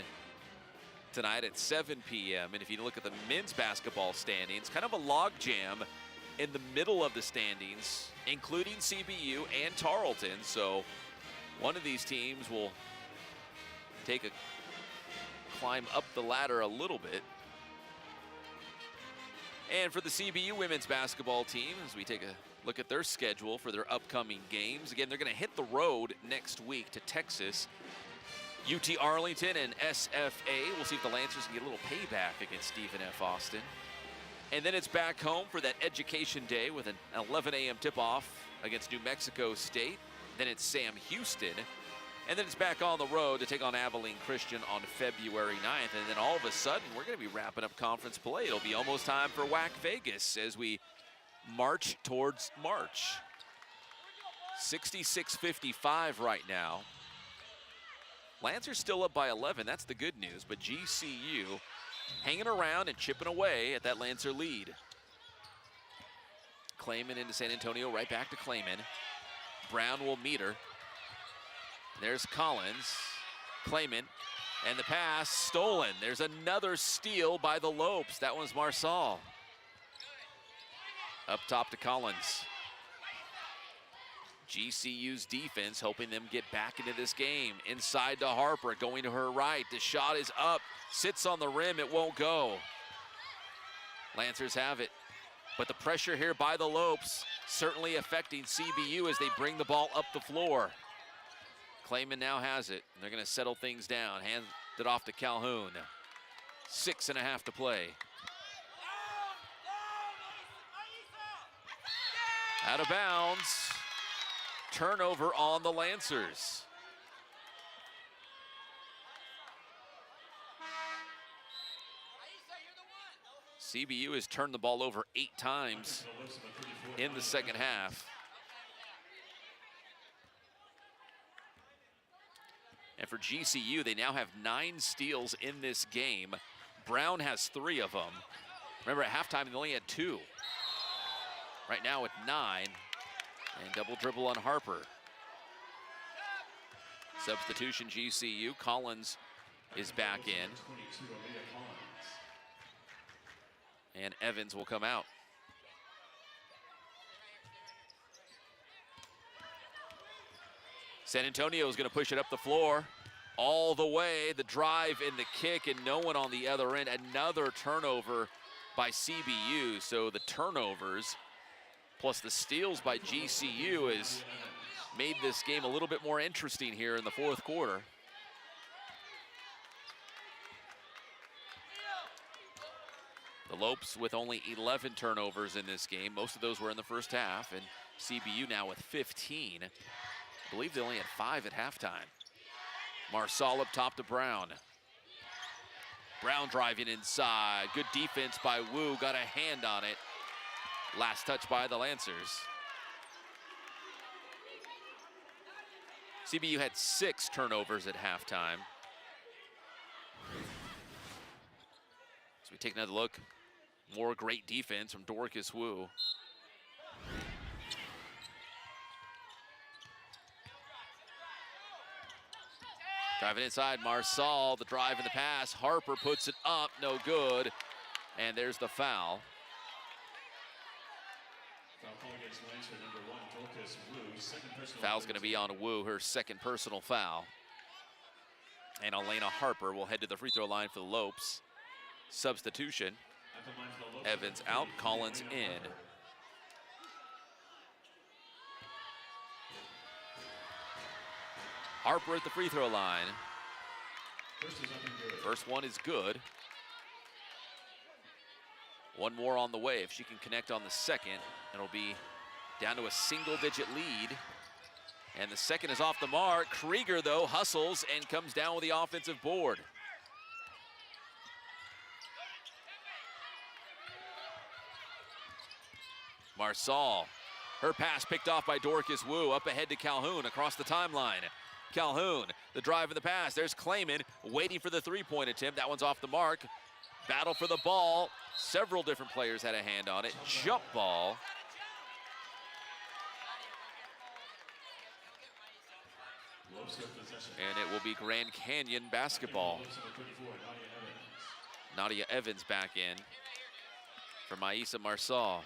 tonight at 7 p.m. And if you look at the men's basketball standings, kind of a log jam in the middle of the standings, including CBU and Tarleton. So one of these teams will take a climb up the ladder a little bit. And for the CBU women's basketball team, as we take a look at their schedule for their upcoming games, again, they're going to hit the road next week to Texas, UT Arlington, and SFA. We'll see if the Lancers can get a little payback against Stephen F. Austin. And then it's back home for that Education Day with an 11 a.m. tip-off against New Mexico State. Then it's Sam Houston. And then it's back on the road to take on Abilene Christian on February 9th. And then all of a sudden, we're going to be wrapping up conference play. It'll be almost time for WAC Vegas as we march towards March. 66-55 right now. Lancers still up by 11. That's the good news. But GCU hanging around and chipping away at that Lancer lead. Clayman into San Antonio, right back to Clayman. Brown will meet her. There's Collins. Clayman. And the pass stolen. There's another steal by the Lopes. That one's Marsal. Up top to Collins. GCU's defense hoping them get back into this game. Inside to Harper, going to her right. The shot is up, sits on the rim, it won't go. Lancers have it. But the pressure here by the Lopes certainly affecting CBU as they bring the ball up the floor. Clayman now has it. They're going to settle things down. Hand it off to Calhoun. 6.5 to play. Out of bounds. Turnover on the Lancers. CBU has turned the ball over 8 times in the second half. And for GCU, they now have 9 steals in this game. Brown has 3 of them. Remember, at halftime, they only had 2. Right now with 9. And double dribble on Harper. Substitution GCU. Collins is back in. And Evans will come out. San Antonio is going to push it up the floor all the way. The drive and the kick, and no one on the other end. Another turnover by CBU. So the turnovers plus the steals by GCU has made this game a little bit more interesting here in the fourth quarter. The Lopes with only 11 turnovers in this game. Most of those were in the first half, and CBU now with 15. I believe they only had 5 at halftime. Marsal up top to Brown. Brown driving inside. Good defense by Wu, got a hand on it. Last touch by the Lancers. CBU had 6 turnovers at halftime. So we take another look. More great defense from Dorcas Wu. Driving inside, Marsal, the drive and the pass. Harper puts it up, no good. And there's the foul. Foul's going to be on Wu, her second personal foul. And Elena Harper will head to the free throw line for the Lopes. Substitution. Evans out, Collins in. Harper at the free throw line. First one is good. One more on the way. If she can connect on the second, it'll be down to a single-digit lead. And the second is off the mark. Krieger, though, hustles and comes down with the offensive board. Marsal, her pass picked off by Dorcas Wu, up ahead to Calhoun across the timeline. Calhoun, the drive and the pass. There's Clayman waiting for the three-point attempt. That one's off the mark. Battle for the ball. Several different players had a hand on it. Jump ball. And it will be Grand Canyon basketball. Nadia Evans back in for Maisa Marsal.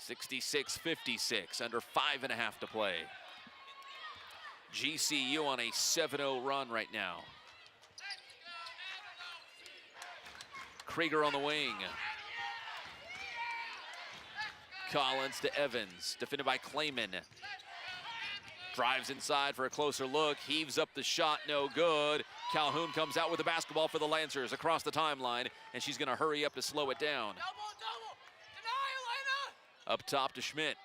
66-56, under 5.5 to play. GCU on a 7-0 run right now. Krieger on the wing. Collins to Evans, defended by Clayman. Drives inside for a closer look, heaves up the shot, no good. Calhoun comes out with the basketball for the Lancers across the timeline, and she's gonna hurry up to slow it down. Up top to Schmidt,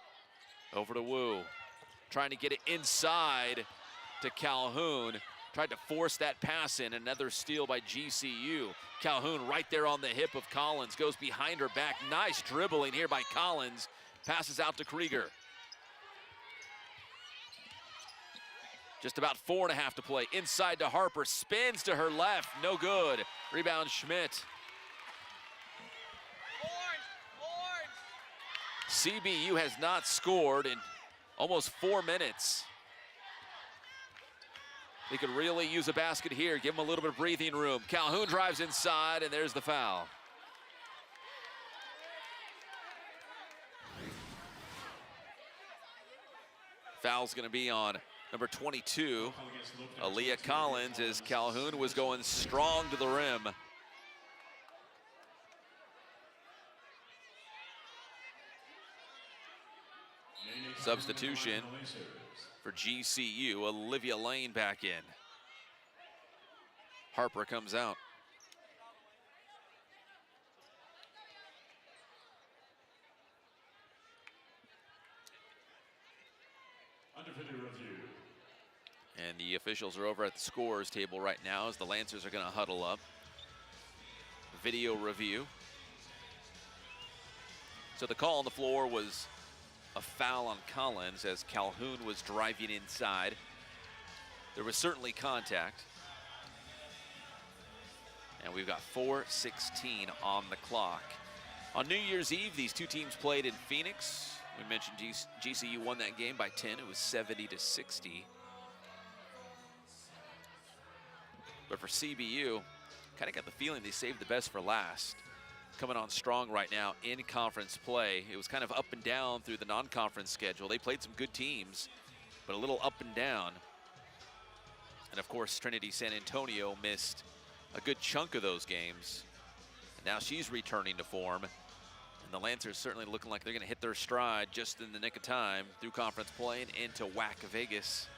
over to Wu. Trying to get it inside to Calhoun. Tried to force that pass in, another steal by GCU. Calhoun right there on the hip of Collins, goes behind her back. Nice dribbling here by Collins. Passes out to Krieger. Just about 4.5 to play. Inside to Harper, spins to her left, no good. Rebound Schmidt. CBU has not scored in almost 4 minutes. They could really use a basket here, give them a little bit of breathing room. Calhoun drives inside, and there's the foul. Foul's gonna be on number 22, Aaliyah Collins, as Calhoun was going strong to the rim. Substitution for GCU, Olivia Lane back in. Harper comes out. And the officials are over at the scorers table right now as the Lancers are going to huddle up. Video review. So the call on the floor was a foul on Collins as Calhoun was driving inside. There was certainly contact. And we've got 4:16 on the clock. On New Year's Eve, these two teams played in Phoenix. We mentioned GCU won that game by 10. It was 70-60. But for CBU, kind of got the feeling they saved the best for last. Coming on strong right now in conference play. It was kind of up and down through the non-conference schedule. They played some good teams, but a little up and down. And of course, Trinity San Antonio missed a good chunk of those games. And now she's returning to form. And the Lancers certainly looking like they're gonna hit their stride just in the nick of time through conference play and into WAC Vegas,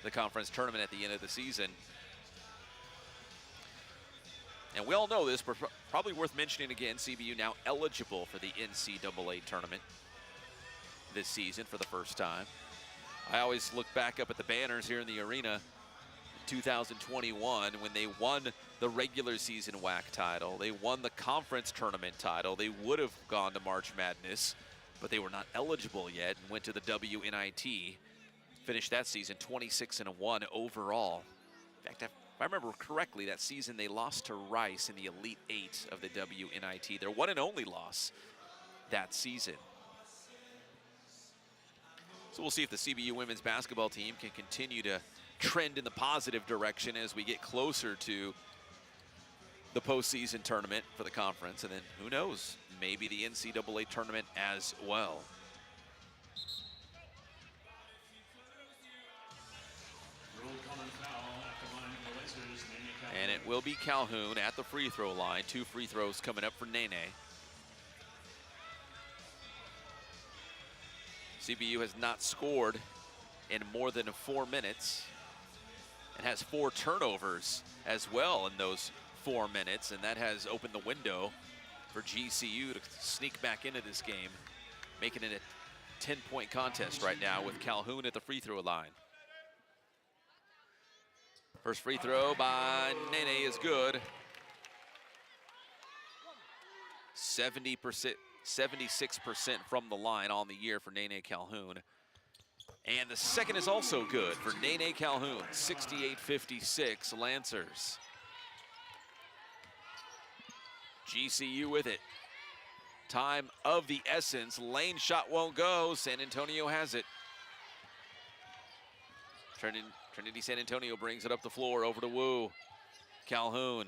the conference tournament at the end of the season. And we all know this, but probably worth mentioning again, CBU now eligible for the NCAA tournament this season for the first time. I always look back up at the banners here in the arena in 2021 when they won the regular season WAC title. They won the conference tournament title. They would have gone to March Madness, but they were not eligible yet and went to the WNIT. Finished that season 26-1 overall. In fact, if I remember correctly, that season they lost to Rice in the Elite Eight of the WNIT. Their one and only loss that season. So we'll see if the CBU women's basketball team can continue to trend in the positive direction as we get closer to the postseason tournament for the conference. And then who knows, maybe the NCAA tournament as well. And it will be Calhoun at the free throw line. 2 free throws coming up for Nene. CBU has not scored in more than 4 minutes and has 4 turnovers as well in those 4 minutes, and that has opened the window for GCU to sneak back into this game, making it a 10-point contest right now with Calhoun at the free throw line. First free throw by Nene is good. 76% from the line on the year for Nene Calhoun. And the second is also good for Nene Calhoun, 68-56 Lancers. GCU with it. Time of the essence. Lane shot won't go. San Antonio has it. Trinity San Antonio brings it up the floor over to Wu. Calhoun.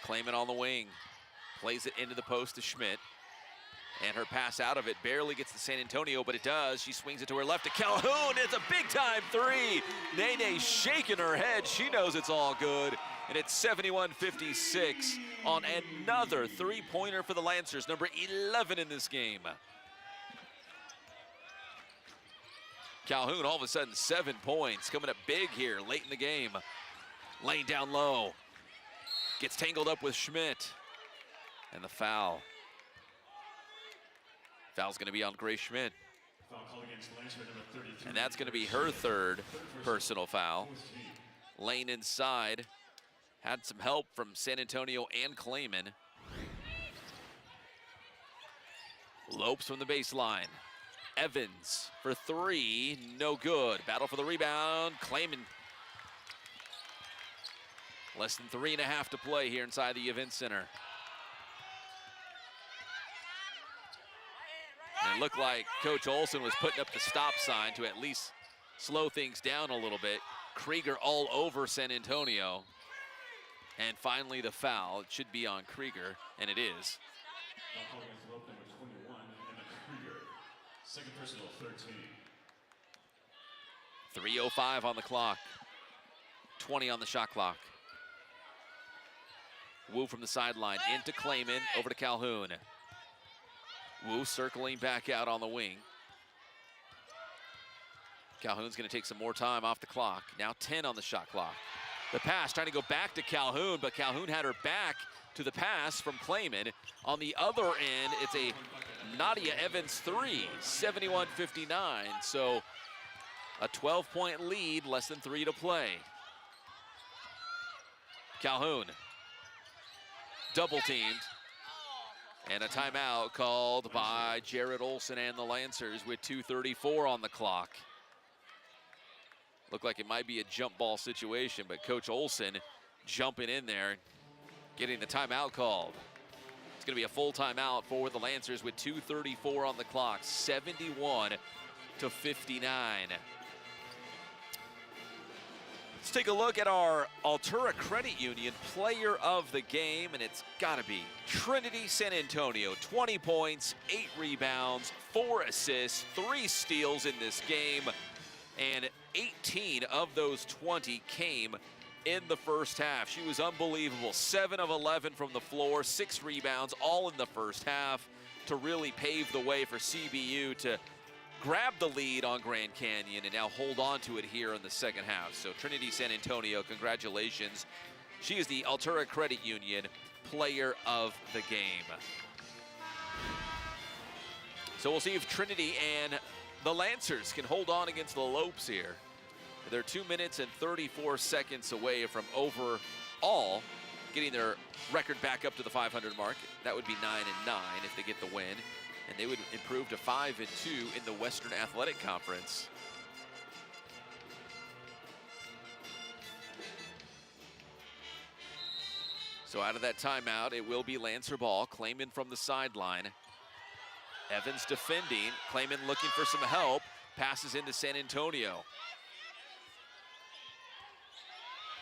Klayman on the wing. Plays it into the post to Schmidt. And her pass out of it barely gets to San Antonio, but it does. She swings it to her left to Calhoun. It's a big-time three. Nene shaking her head. She knows it's all good. And it's 71-56 on another three-pointer for the Lancers, number 11 in this game. Calhoun all of a sudden 7 points, coming up big here late in the game. Lane down low. Gets tangled up with Schmidt. And the foul. Foul's going to be on Grace Schmidt. Foul called against Lancer, number 33. And that's going to be her third personal foul. Lane inside. Had some help from San Antonio and Klayman. Lopes from the baseline. Evans for three, no good. Battle for the rebound, Klayman. Less than 3.5 to play here inside the Event Center. And it looked like Coach Olson was putting up the stop sign to at least slow things down a little bit. Krieger all over San Antonio. And finally the foul. It should be on Krieger, and it is. Foul called against Lope, number 21, Emma Krieger. Second personal, 13. 3:05 on the clock. 20 on the shot clock. Wu from the sideline into Klayman, over to Calhoun. Wu circling back out on the wing. Calhoun's going to take some more time off the clock. Now 10 on the shot clock. The pass trying to go back to Calhoun, but Calhoun had her back to the pass from Klayman. On the other end, it's a Nadia Evans three, 71-59. So a 12-point lead, less than 3 to play. Calhoun, double teamed. And a timeout called by Jared Olson and the Lancers with 2:34 on the clock. Looked like it might be a jump ball situation, but Coach Olson jumping in there, getting the timeout called. It's going to be a full timeout for the Lancers with 2:34 on the clock, 71-59. Let's take a look at our Altura Credit Union player of the game, and it's got to be Trinity San Antonio. 20 points, 8 rebounds, 4 assists, 3 steals in this game, and 18 of those 20 came in the first half. She was unbelievable. 7 of 11 from the floor, 6 rebounds, all in the first half to really pave the way for CBU to grab the lead on Grand Canyon and now hold on to it here in the second half. So Trinity San Antonio, congratulations. She is the Altura Credit Union player of the game. So we'll see if Trinity and the Lancers can hold on against the Lopes here. They're 2 minutes and 34 seconds away from overall getting their record back up to the 500 mark. That would be 9-9 if they get the win. And they would improve to 5-2 in the Western Athletic Conference. So out of that timeout, it will be Lancer ball. Klayman from the sideline. Evans defending. Klayman looking for some help. Passes into San Antonio.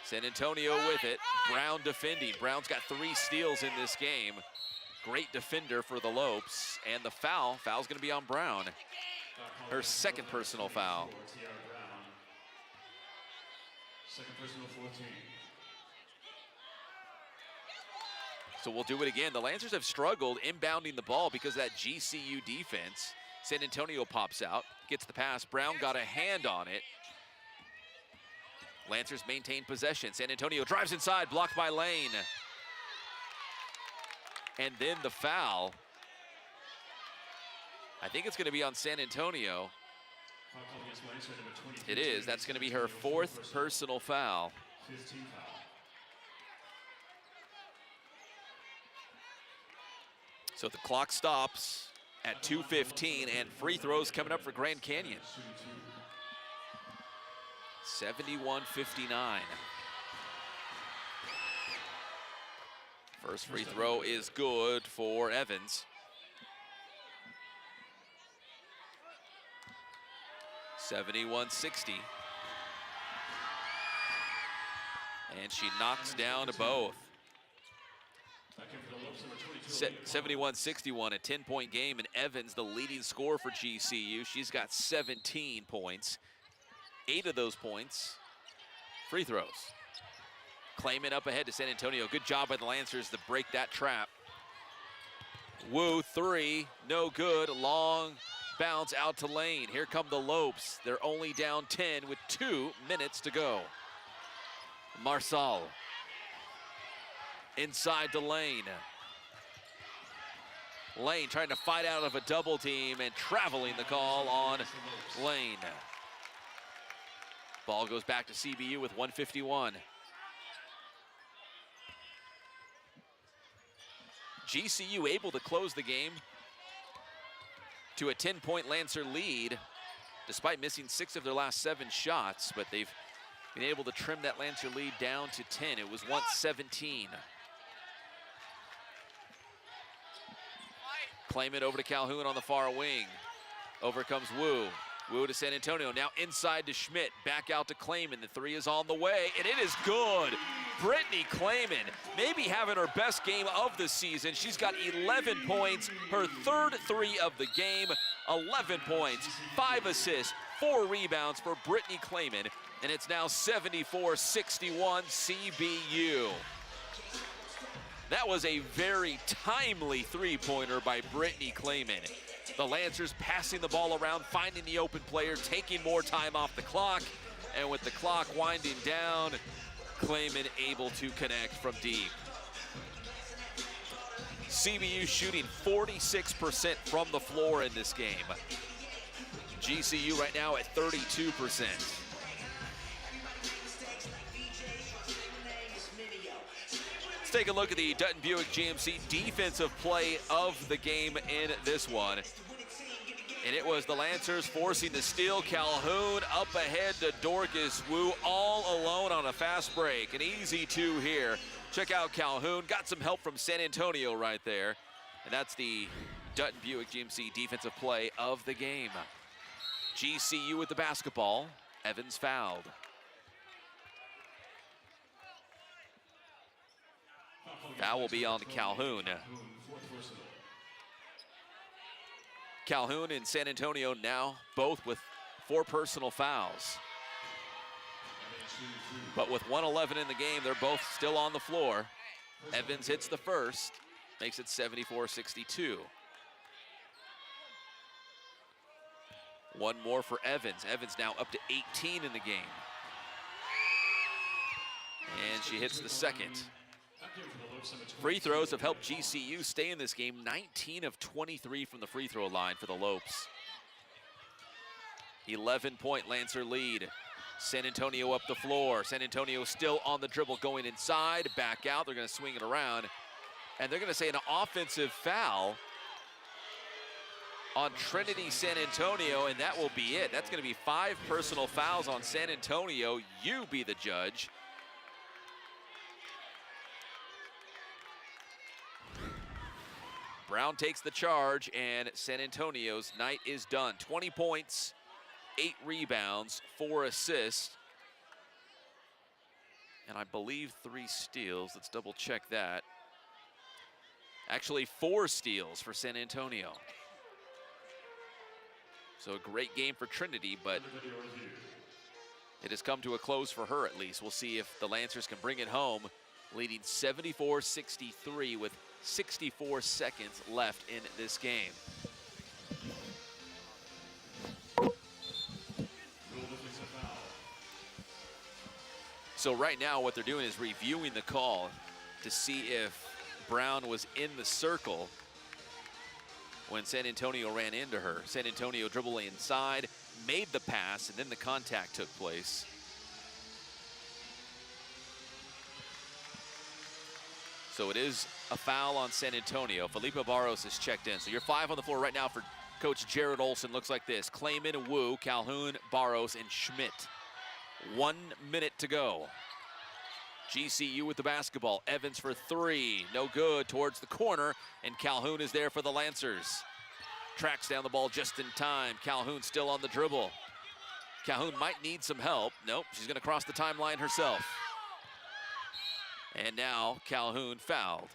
San Antonio with it. Brown defending. Brown's got 3 steals in this game. Great defender for the Lopes. And the foul's going to be on Brown. Her second personal foul. Second personal, 14. So we'll do it again. The Lancers have struggled inbounding the ball because of that GCU defense. San Antonio pops out, gets the pass. Brown got a hand on it. Lancers maintain possession. San Antonio drives inside, blocked by Lane. And then the foul. I think it's going to be on San Antonio. It is. That's going to be her 4th personal foul. So the clock stops at 2:15, and free throws coming up for Grand Canyon. 71-59. First free throw is good for Evans. 71-60. And she knocks down both. 71-61, a 10-point game, and Evans, the leading scorer for GCU. She's got 17 points. 8 of those points, free throws. Claiming up ahead to San Antonio. Good job by the Lancers to break that trap. Wu, 3, no good. Long bounce out to Lane. Here come the Lopes. They're only down 10 with 2 minutes to go. Marsal. Inside to Lane. Lane trying to fight out of a double team and traveling the call on Lane. Ball goes back to CBU with 1:51. GCU able to close the game to a 10-point Lancer lead, despite missing 6 of their last 7 shots, but they've been able to trim that Lancer lead down to 10. It was once 17. Claim it over to Calhoun on the far wing. Over comes Wu. Wu to San Antonio, now inside to Schmidt, back out to Clayman. The 3 is on the way, and it is good. Brittany Clayman, maybe having her best game of the season. She's got 11 points, her 3rd 3 of the game, 11 points, 5 assists, 4 rebounds for Brittany Clayman, and it's now 74-61 CBU. That was a very timely 3-pointer by Brittany Clayman. The Lancers passing the ball around, finding the open player, taking more time off the clock, and with the clock winding down, Clayman able to connect from deep. CBU shooting 46% from the floor in this game. GCU right now at 32%. Let's take a look at the Dutton Buick GMC defensive play of the game in this one. And it was the Lancers forcing the steal. Calhoun up ahead to Dorcas Wu, all alone on a fast break. An easy 2 here. Check out Calhoun. Got some help from San Antonio right there. And that's the Dutton Buick GMC defensive play of the game. GCU with the basketball. Evans fouled. Foul will be on Calhoun. Calhoun and San Antonio now both with 4 personal fouls. But with 1:11 in the game, they're both still on the floor. Evans hits the first, makes it 74-62. One more for Evans. Evans now up to 18 in the game. And she hits the second. Free throws have helped GCU stay in this game. 19 of 23 from the free throw line for the Lopes. 11-point Lancer lead. San Antonio up the floor. San Antonio still on the dribble, going inside, back out. They're going to swing it around. And they're going to say an offensive foul on Trinity San Antonio, and that will be it. That's going to be 5 personal fouls on San Antonio. You be the judge. Brown takes the charge, and San Antonio's night is done. 20 points, 8 rebounds, 4 assists, and I believe 3 steals. Let's double check that. Actually, 4 steals for San Antonio. So a great game for Trinity, but it has come to a close for her at least. We'll see if the Lancers can bring it home, leading 74-63 with 64 seconds left in this game. So right now what they're doing is reviewing the call to see if Brown was in the circle when San Antonio ran into her. San Antonio dribbling inside, made the pass, and then the contact took place. So it is a foul on San Antonio. Felipe Barros is checked in. So you're 5 on the floor right now for Coach Jared Olson. Looks like this: Klayman, Wu, Calhoun, Barros, and Schmidt. 1 minute to go. GCU with the basketball. Evans for 3. No good, towards the corner, and Calhoun is there for the Lancers. Tracks down the ball just in time. Calhoun still on the dribble. Calhoun might need some help. Nope, she's going to cross the timeline herself. And now Calhoun fouled.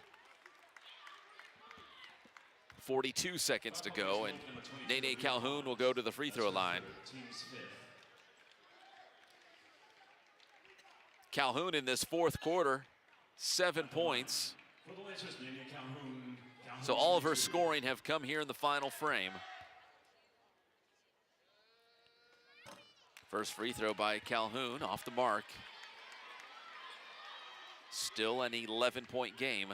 42 seconds to go, and Nene Calhoun will go to the free throw line. Calhoun in this fourth quarter, 7 points. So all of her scoring have come here in the final frame. First free throw by Calhoun, off the mark. Still an 11-point game.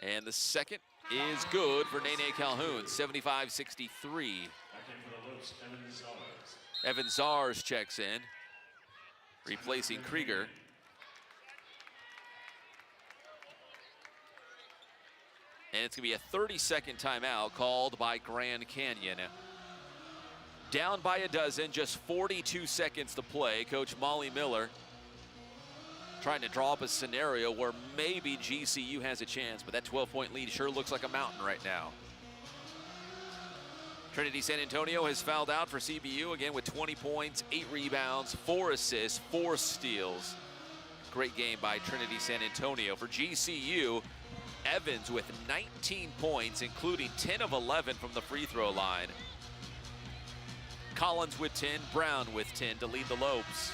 And the second is good for Nene Calhoun, 75-63. Evan Zars checks in, replacing Krieger. And it's going to be a 30-second timeout called by Grand Canyon. Down by a dozen, just 42 seconds to play. Coach Molly Miller trying to draw up a scenario where maybe GCU has a chance, but that 12-point lead sure looks like a mountain right now. Trinity San Antonio has fouled out for CBU, again with 20 points, 8 rebounds, 4 assists, 4 steals. Great game by Trinity San Antonio. For GCU, Evans with 19 points, including 10 of 11 from the free throw line. Collins with 10, Brown with 10 to lead the Lopes.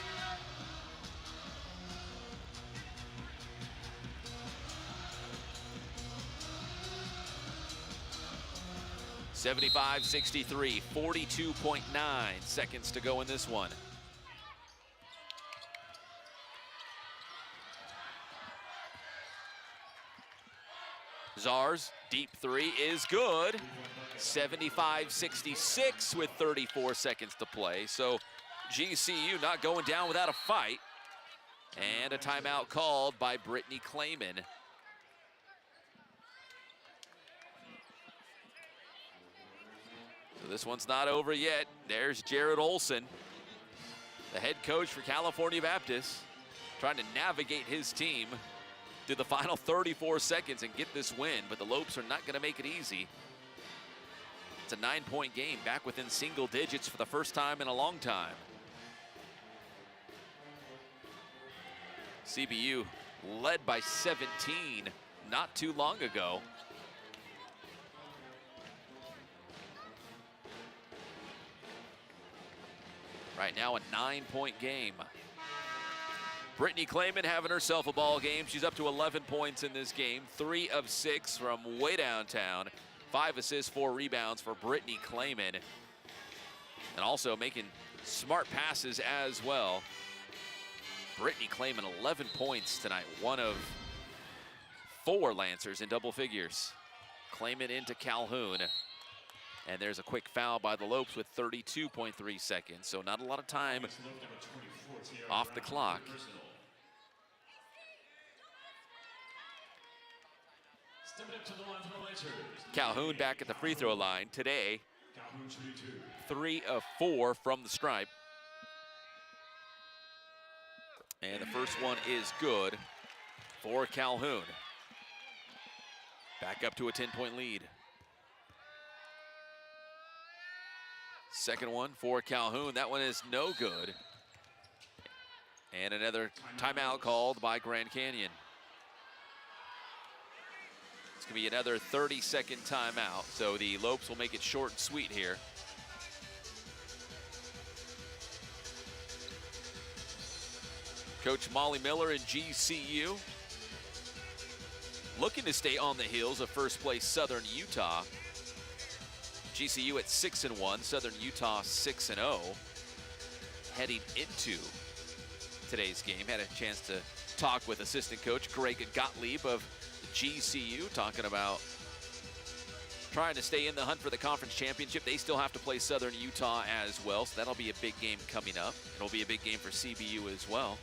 (75-63), 42.9 seconds to go in this one. Zars, deep three is good. 75-66 with 34 seconds to play. So GCU not going down without a fight. And a timeout called by Brittany Klayman. So this one's not over yet. There's Jared Olson, the head coach for California Baptist, trying to navigate his team through the final 34 seconds and get this win, but the Lopes are not going to make it easy. It's a 9-point game, back within single digits for the first time in a long time. CBU led by 17 not too long ago. Right now a 9-point game. Brittany Klayman having herself a ball game. She's up to 11 points in this game, 3 of 6 from way downtown. 5 assists, 4 rebounds for Brittany Klayman. And also making smart passes as well. Brittany Klayman, 11 points tonight. 1 of 4 Lancers in double figures. Klayman into Calhoun. And there's a quick foul by the Lopes with 32.3 seconds. So not a lot of time off the clock. Calhoun back at the free throw line today. 3 of 4 from the stripe. And the first one is good for Calhoun. Back up to a 10-point lead. Second one for Calhoun. That one is no good. And another timeout called by Grand Canyon. It's going to be another 30-second timeout, so the Lopes will make it short and sweet here. Coach Molly Miller and GCU looking to stay on the heels of first place Southern Utah. GCU at 6-1, Southern Utah 6-0. heading into today's game. Had a chance to talk with assistant coach Greg Gottlieb of GCU, talking about trying to stay in the hunt for the conference championship. They still have to play Southern Utah as well, so that'll be a big game coming up. It'll be a big game for CBU as well.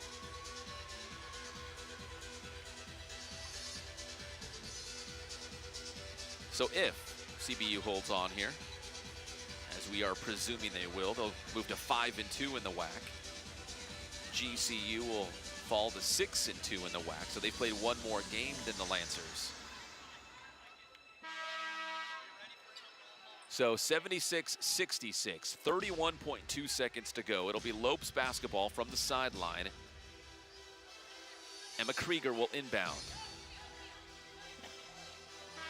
So if CBU holds on here, as we are presuming they will, they'll move to 5-2 in the WAC. GCU will fall to 6-2 in the WAC, so they played one more game than the Lancers. So 76-66, 31.2 seconds to go. It'll be Lopes basketball from the sideline. Emma Krieger will inbound.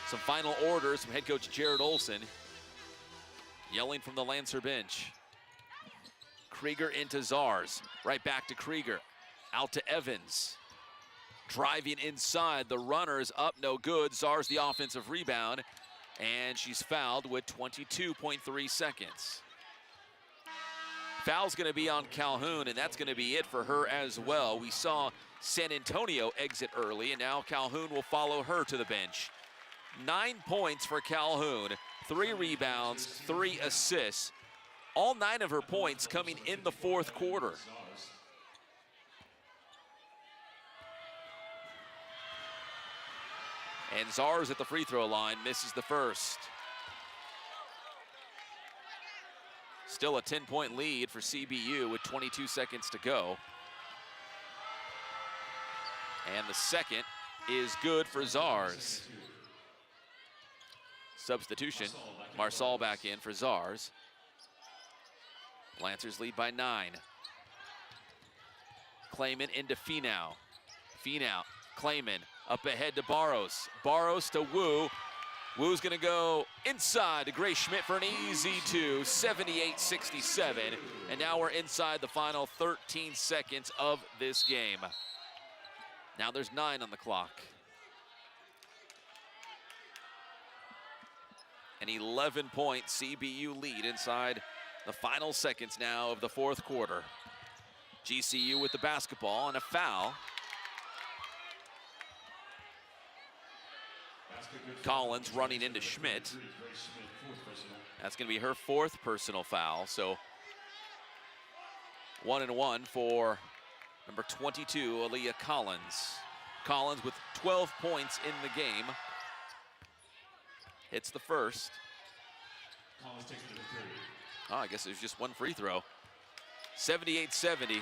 Some final orders from head coach Jared Olson, yelling from the Lancer bench. Krieger into Zars, right back to Krieger, out to Evans. Driving inside, the runner's up, no good. Zars the offensive rebound, and she's fouled with 22.3 seconds. Foul's gonna be on Calhoun, and that's gonna be it for her as well. We saw San Antonio exit early, and now Calhoun will follow her to the bench. 9 points for Calhoun, 3 rebounds, 3 assists. All 9 of her points coming in the fourth quarter. And Zars at the free throw line misses the first. Still a 10-point lead for CBU with 22 seconds to go. And the second is good for Zars. Substitution, Marsal back in for Zars. Lancers lead by 9. Clayman into Finau. Finau, Clayman, up ahead to Barros. Barros to Wu. Wu's gonna go inside to Grace Schmidt for an easy 2, 78-67. And now we're inside the final 13 seconds of this game. Now there's 9 on the clock. An 11-point CBU lead inside the final seconds now of the fourth quarter. GCU with the basketball and a foul. Collins running into Schmidt. That's going to be her 4th personal foul. So 1-1 for number 22, Aaliyah Collins. Collins with 12 points in the game. Hits the first. Collins takes it to 3. Oh, I guess there's just one free throw. 78-70.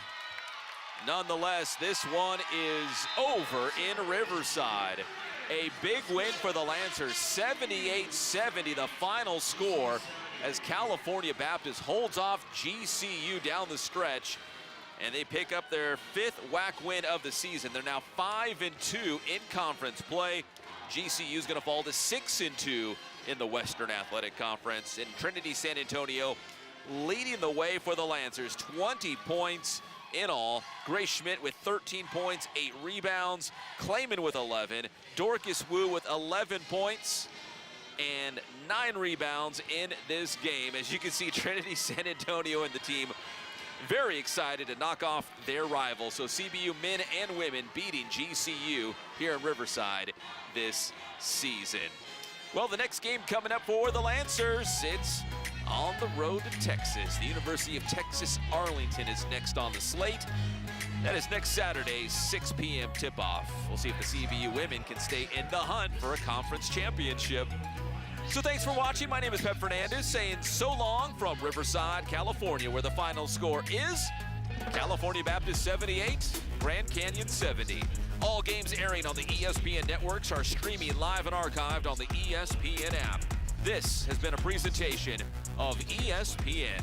Nonetheless, this one is over in Riverside. A big win for the Lancers, 78-70 the final score as California Baptist holds off GCU down the stretch, and they pick up their 5th WAC win of the season. They're now 5-2 in conference play. GCU is going to fall to 6-2 in the Western Athletic Conference, and Trinity San Antonio leading the way for the Lancers, 20 points in all. Grace Schmidt with 13 points, 8 rebounds. Clayman with 11. Dorcas Wu with 11 points and 9 rebounds in this game. As you can see, Trinity San Antonio and the team very excited to knock off their rival. So CBU men and women beating GCU here in Riverside this season. Well, the next game coming up for the Lancers, it's on the road to Texas. The University of Texas Arlington is next on the slate. That is next Saturday, 6 p.m. tip-off. We'll see if the CBU women can stay in the hunt for a conference championship. So thanks for watching. My name is Pep Fernandez saying so long from Riverside, California, where the final score is California Baptist 78, Grand Canyon 70. All games airing on the ESPN networks are streaming live and archived on the ESPN app. This has been a presentation of ESPN.